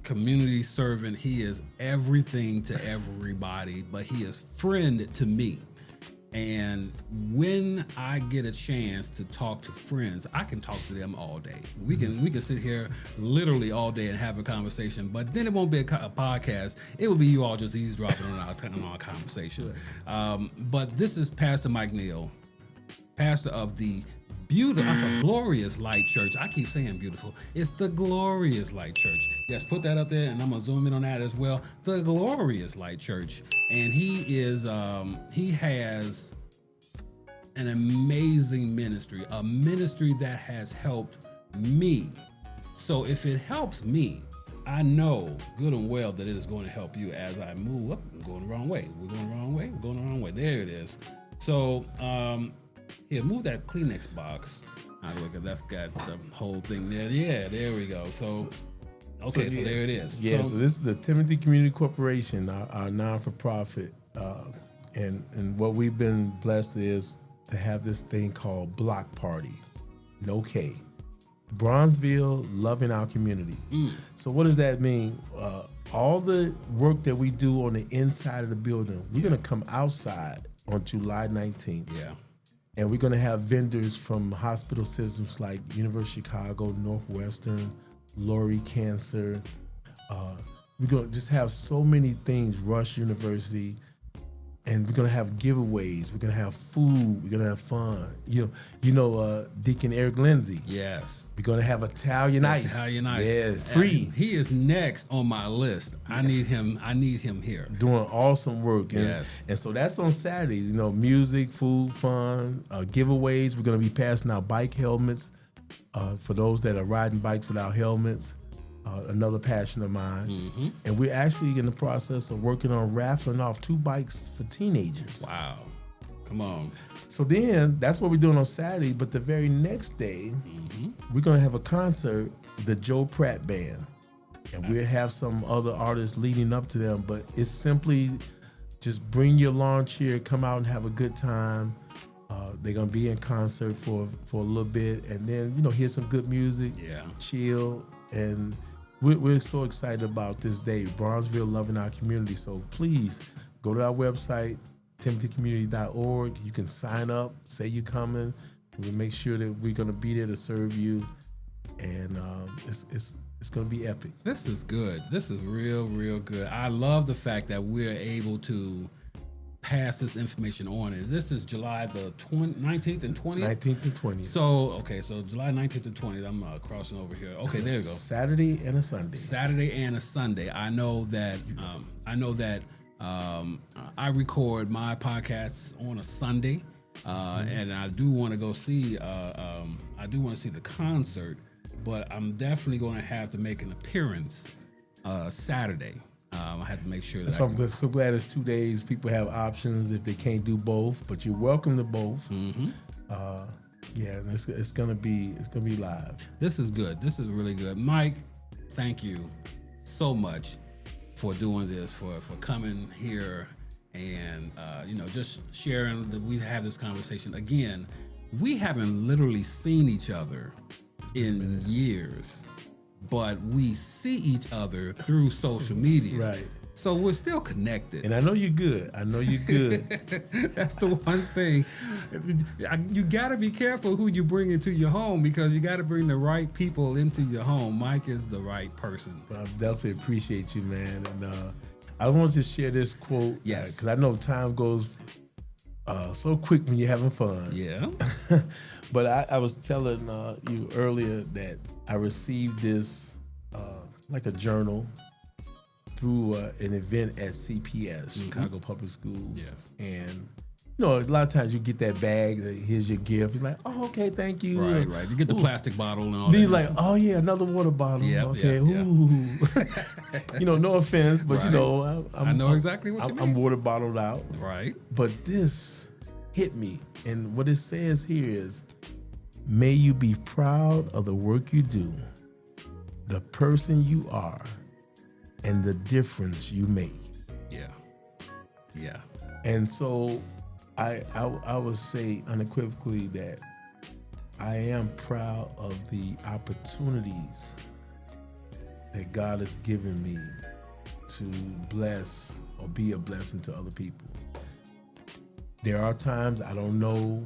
Community servant. He is everything to everybody, but he is friend to me. And when I get a chance to talk to friends, I can talk to them all day. We can sit here literally all day and have a conversation, but then it won't be a podcast. It will be you all just eavesdropping on our conversation. But this is Pastor Mike Neal, pastor of the Glorious Light Church. I keep saying beautiful. It's the Glorious Light Church. Yes, put that up there, and I'm gonna zoom in on that as well. The Glorious Light Church, and he has an amazing ministry, a ministry that has helped me. So if it helps me, I know good and well that it is going to help you as I move up. I'm going the wrong way. We're going the wrong way. We're going the wrong way. There it is. So, here, move that Kleenex box. Because that's got the whole thing there. Yeah, there we go. So there it is. Yeah, so this is the Timothy Community Corporation, our non-for-profit. And what we've been blessed is to have this thing called Block Party. No K. Bronzeville, loving our community. So what does that mean? All the work that we do on the inside of the building, we're going to come outside on July 19th. Yeah. And we're going to have vendors from hospital systems like University of Chicago, Northwestern, Lurie Cancer. We're going to just have so many things, Rush University. And we're gonna have giveaways. We're gonna have food. We're gonna have fun. You know, Deacon Eric Lindsay. Yes. We're gonna have Italian ice. Italian ice. Yeah, free. And he is next on my list. I need him here. Doing awesome work. And, Yes. And so that's on Saturday. You know, music, food, fun, giveaways. We're gonna be passing out bike helmets for those that are riding bikes without helmets. Another passion of mine. And we're actually in the process of working on raffling off 2 bikes for teenagers. Wow. Come on. So then that's what we're doing on Saturday. But the very next day, we're going to have a concert, the Joe Pratt Band. And we'll have some other artists leading up to them. But it's simply just bring your lawn chair, come out and have a good time. They're going to be in concert for a little bit. And then, hear some good music, chill. And we're so excited about this day, Bronzeville loving our community. So please go to our website, timothycommunity.org. You can sign up, say you're coming. We'll make sure that we're going to be there to serve you. And it's going to be epic. This is good. This is real good. I love the fact that we're able to pass this information on. And this is July the 19th and 20th? 19th and 20th. So July 19th and 20th. I'm crossing over here. Okay, there you go. Saturday and a Sunday. Saturday and a Sunday. I know that I record my podcasts on a Sunday, and I do want to go see. The concert, but I'm definitely going to have to make an appearance Saturday. I have to make sure that. I'm so glad it's 2 days. People have options if they can't do both, but you're welcome to both. And it's gonna be live. This is good. This is really good, Mike. Thank you so much for doing this, for coming here, and just sharing that we have this conversation again. We haven't literally seen each other in years, but we see each other through social media. Right. So we're still connected. And I know you're good. That's the one thing. You got to be careful who you bring into your home, because you got to bring the right people into your home. Mike is the right person. I definitely appreciate you, man. And I wanted to share this quote. Yes. Because I know time goes so quick when you're having fun. Yeah. But I was telling you earlier that I received this like a journal through an event at CPS, Chicago Public Schools. Yes. And a lot of times you get that bag, here's your gift. You're like, oh, okay, thank you. Right. You get the plastic bottle and all then that. you're like, oh yeah, another water bottle. Yep, okay, yep. ooh. No offense, but Right. I know exactly what you mean. I'm water bottled out. Right. But this hit me. And what it says here is, may you be proud of the work you do, the person you are, and the difference you make. Yeah. And so I would say unequivocally that I am proud of the opportunities that God has given me to bless or be a blessing to other people. There are times I don't know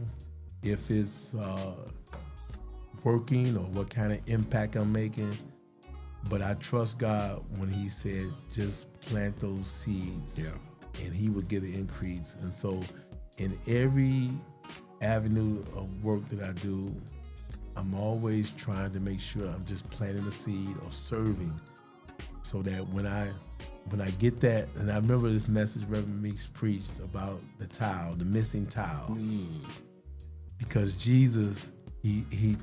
if it's working or what kind of impact I'm making, but I trust God when He said, just plant those seeds, and He would give the increase. And so in every avenue of work that I do, I'm always trying to make sure I'm just planting a seed or serving, so that when I get that, and I remember this message Reverend Meeks preached about the tile, the missing tile, because Jesus, he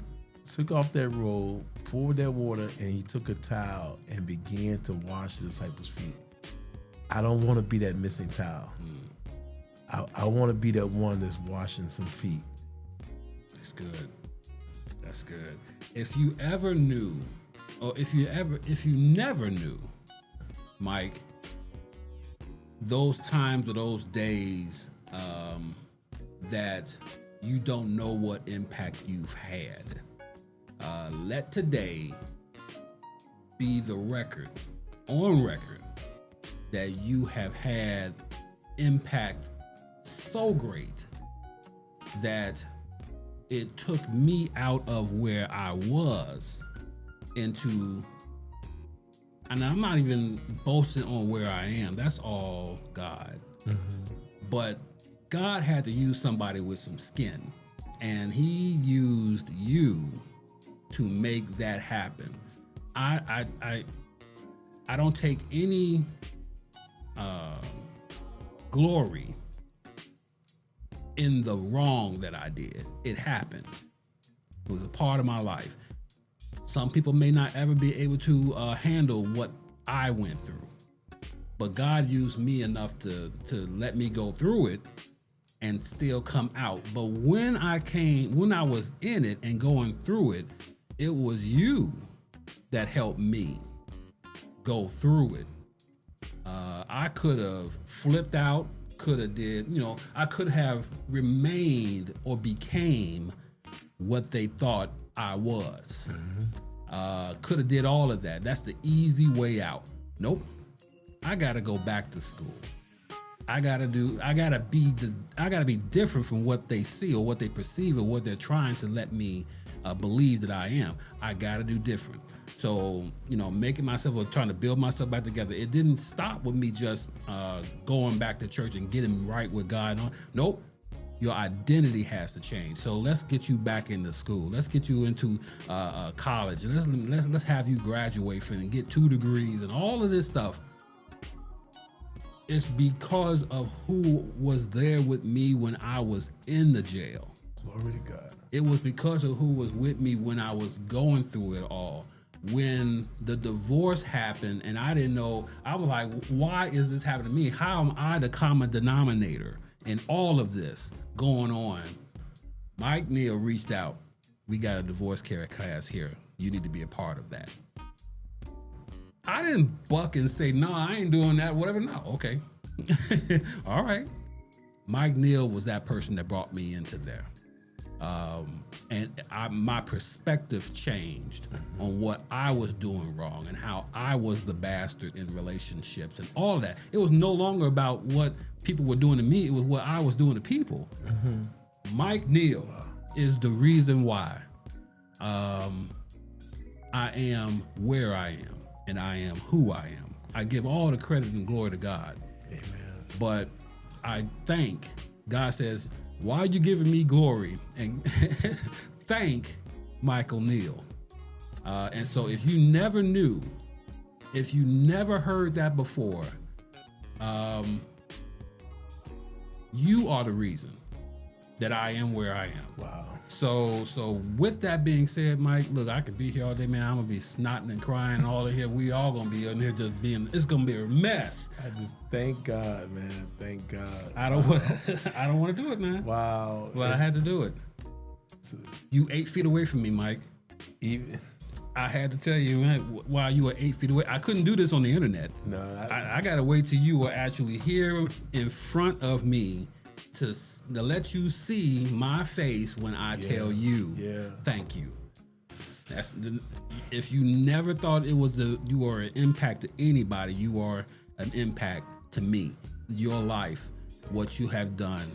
took off that robe, poured that water, and he took a towel and began to wash the disciples' feet. I don't want to be that missing towel. I want to be that one that's washing some feet. That's good. That's good. If you ever knew, or if you never knew, Mike, those times or those days that you don't know what impact you've had, let today be the record, on record, that you have had impact so great that it took me out of where I was into, and I'm not even boasting on where I am. That's all God. But God had to use somebody with some skin, and he used you to make that happen. I don't take any glory in the wrong that I did. It happened. It was a part of my life. Some people may not ever be able to handle what I went through, but God used me enough to let me go through it and still come out. But when I was in it and going through it, it was you that helped me go through it. I could have flipped out, I could have remained or became what they thought I was. Could have did all of that. That's the easy way out. Nope. I gotta go back to school. I gotta be different from what they see or what they perceive or what they're trying to let me believe that I am. I gotta do different. So, making myself or trying to build myself back together, it didn't stop with me just going back to church and getting right with God. Nope. Your identity has to change. So let's get you back into school. Let's get you into college. Let's have you graduate and get 2 degrees and all of this stuff. It's because of who was there with me when I was in the jail. Glory to God. It was because of who was with me when I was going through it all. When the divorce happened and I didn't know, I was like, why is this happening to me? How am I the common denominator in all of this going on? Mike Neal reached out. We got a divorce care class here. You need to be a part of that. I didn't buck and say, no, I ain't doing that, whatever. No, okay. All right. Mike Neal was that person that brought me into there. My perspective changed on what I was doing wrong and how I was the bastard in relationships and all of that. It was no longer about what people were doing to me. It was what I was doing to people. Mike Neal is the reason why I am where I am and I am who I am. I give all the credit and glory to God. Amen. But I thank God. Says, why are you giving me glory? And thank Michael Neal. And so if you never knew, if you never heard that before, you are the reason that I am where I am. Wow. So with that being said, Mike, look, I could be here all day, man. I'm gonna be snotting and crying all in here. We all gonna be in here just being. It's gonna be a mess. I just thank God, man. Thank God. I don't want to do it, man. Wow. But I had to do it. You 8 feet away from me, Mike. Even I had to tell you, man, while you were 8 feet away, I couldn't do this on the internet. no, I gotta wait till you were actually here in front of me to let you see my face when I tell you, thank you. If you never thought it was you are an impact to anybody, you are an impact to me. Your life, what you have done,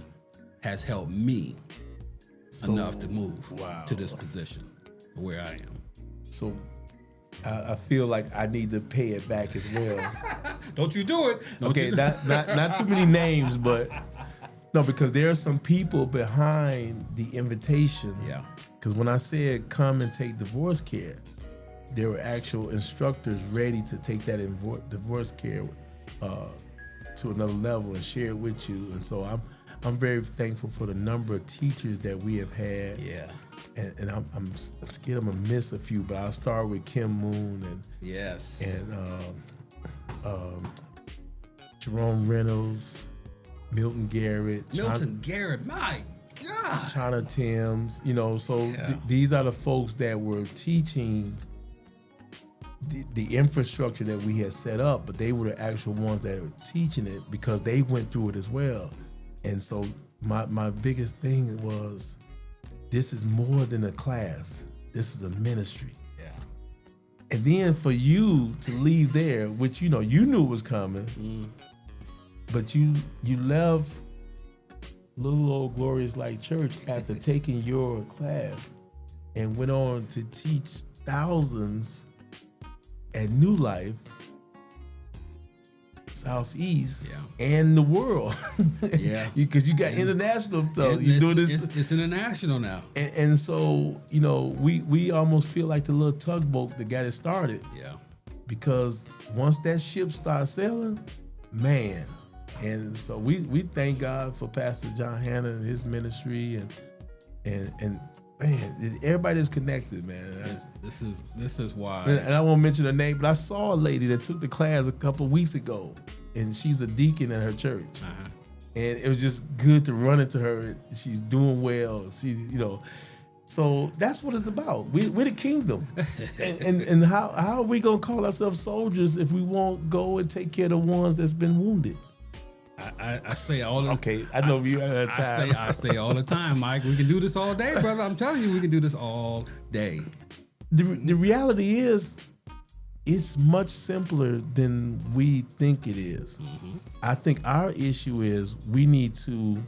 has helped me enough to move to this position where I am. So I feel like I need to pay it back as well. Don't you do it? Not too many names, but no, because there are some people behind the invitation. Yeah. Because when I said come and take divorce care, there were actual instructors ready to take that divorce care to another level and share it with you. And so I'm very thankful for the number of teachers that we have had. Yeah. And I'm scared I'm gonna miss a few, but I'll start with Kim Moon and Yes. and Jerome Reynolds, Milton Garrett, Garrett, my God. China Timms, so Yeah. these are the folks that were teaching the infrastructure that we had set up, but they were the actual ones that were teaching it because they went through it as well. And so my biggest thing was, this is more than a class. This is a ministry. Yeah. And then for you to leave there, which you knew was coming, but you left little old Glorious Light Church after taking your class and went on to teach thousands at New Life, Southeast, and the world. Yeah. Because you got international stuff. You do this. It's international now. And so, we almost feel like the little tugboat that got it started. Yeah. Because once that ship starts sailing, man. And so we thank God for Pastor John Hanna and his ministry and man, everybody is connected, man. This is why. And I won't mention her name, but I saw a lady that took the class a couple of weeks ago, and she's a deacon at her church. Uh-huh. And it was just good to run into her. She's doing well. So that's what it's about. We're the kingdom. and how are we gonna call ourselves soldiers if we won't go and take care of the ones that's been wounded? I say all the Okay, I know you had time. I say all the time, Mike. We can do this all day, brother. I'm telling you, we can do this all day. The reality is, it's much simpler than we think it is. Mm-hmm. I think our issue is we need to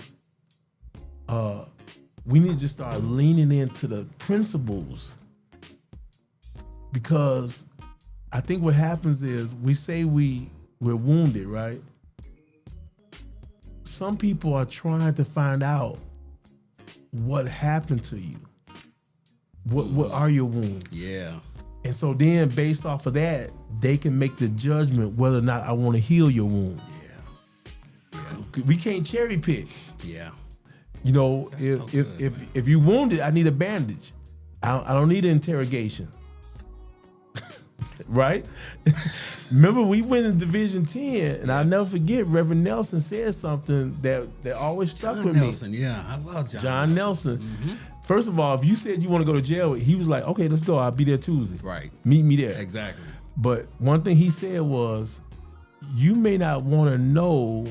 start leaning into the principles, because I think what happens is we say we're wounded, right? Some people are trying to find out what happened to you. What are your wounds? Yeah. And so then based off of that, they can make the judgment whether or not I want to heal your wound. Yeah. We can't cherry pick. Yeah. If you wounded, I need a bandage. I don't need an interrogation. Right? Remember, we went in Division 10, and I'll never forget, Reverend Nelson said something that always stuck with Nelson, me. yeah, I love John Nelson. Mm-hmm. First of all, if you said you want to go to jail, he was like, okay, let's go. I'll be there Tuesday. Right. Meet me there. Exactly. But one thing he said was, you may not want to know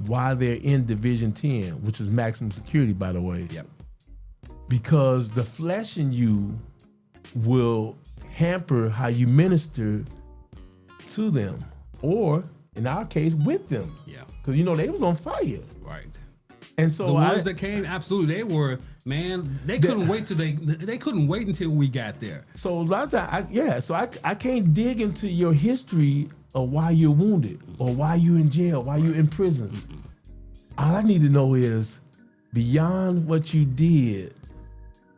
why they're in Division 10, which is maximum security, by the way. Yep. Because the flesh in you will hamper how you minister to them, or in our case, with them. Yeah. Because they was on fire. Right. And so the ones that came, absolutely, they were, man. They couldn't wait till they couldn't wait until we got there. So a lot of times, I can't dig into your history of why you're wounded or why you're in jail, why you're in prison. All I need to know is, beyond what you did,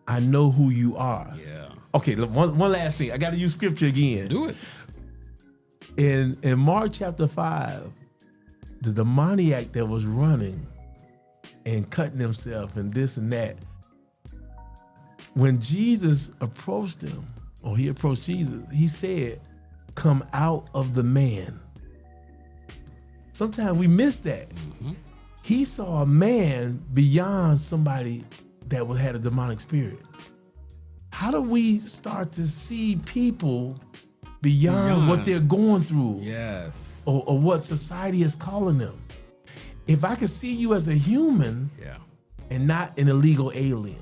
I know who you are. Yeah. Okay, one last thing. I got to use scripture again. Do it. In Mark chapter 5, the demoniac that was running and cutting himself and this and that, when Jesus approached him, or he approached Jesus, he said, come out of the man. Sometimes we miss that. Mm-hmm. He saw a man beyond somebody that had a demonic spirit. How do we start to see people beyond what they're going through? Yes. Or what society is calling them? If I could see you as a human, and not an illegal alien,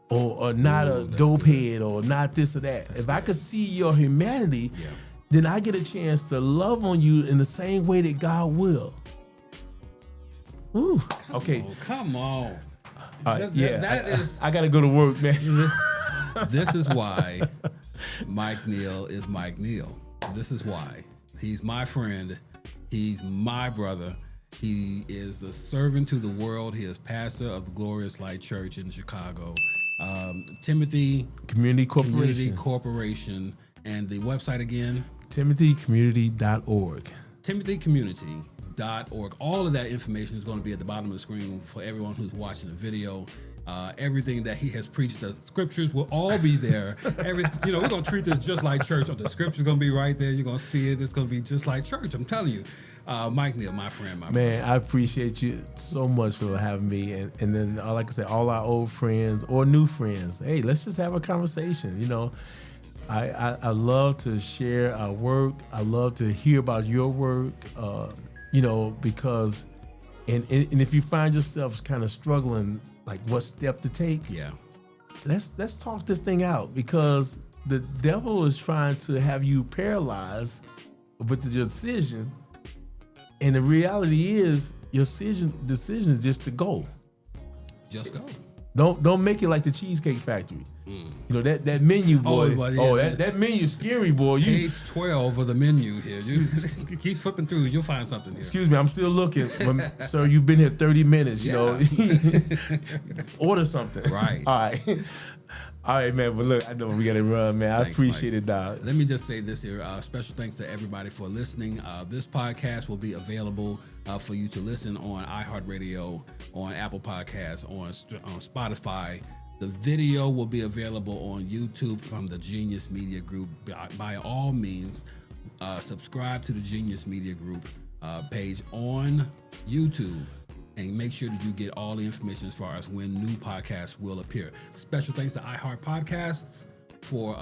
or not a dope head, or not this or that. If I could see your humanity, then I get a chance to love on you in the same way that God will. Ooh. Okay. Come on. That is. I gotta go to work, man. This is why Mike Neal is Mike Neal. This is why. He's my friend. He's my brother. He is a servant to the world. He is pastor of the Glorious Light Church in Chicago. Timothy Community Corporation. And the website again? TimothyCommunity.org. timothycommunity.org. All of that information is going to be at the bottom of the screen for everyone who's watching the video. Everything that he has preached, the scriptures will all be there. We're going to treat this just like church. The scripture's going to be right there. You're going to see it. It's going to be just like church. I'm telling you. Mike Neal, my friend, my man, brother. I appreciate you so much for having me. And then, like I said, all our old friends or new friends, hey, let's just have a conversation. I love to share our work. I love to hear about your work, because, and if you find yourself kind of struggling, like what step to take, let's talk this thing out, because the devil is trying to have you paralyzed with the decision, and the reality is your decision is just to go. Just go. Don't make it like the Cheesecake Factory. That menu, boy. That menu scary, boy. Page 12 of the menu here. You keep flipping through, you'll find something here. Excuse me, I'm still looking. Sir, you've been here 30 minutes, Order something. Right. All right, man. But look, I know we got to run, man. Thanks, I appreciate Mike. it, dog. Let me just say this here. Special thanks to everybody for listening. This podcast will be available for you to listen on iHeartRadio, on Apple Podcasts, on Spotify. The video will be available on YouTube from the Genius Media Group. By all means, subscribe to the Genius Media Group page on YouTube. And make sure that you get all the information as far as when new podcasts will appear. Special thanks to iHeart Podcasts for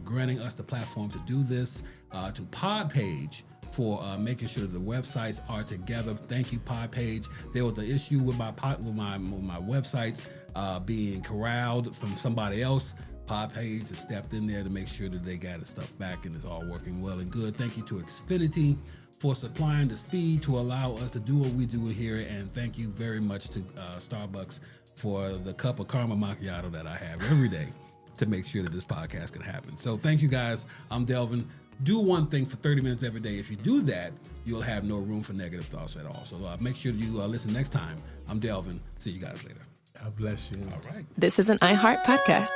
granting us the platform to do this. To Podpage for making sure that the websites are together. Thank you, Podpage. There was an issue with my websites being corralled from somebody else. Podpage has stepped in there to make sure that they got the stuff back and it's all working well and good. Thank you to Xfinity for supplying the speed to allow us to do what we do here. And thank you very much to Starbucks for the cup of caramel macchiato that I have every day to make sure that this podcast can happen. So thank you guys. I'm Delvin. Do one thing for 30 minutes every day. If you do that, you'll have no room for negative thoughts at all. So make sure you listen next time. I'm Delvin. See you guys later. God bless you. All right. This is an iHeart podcast.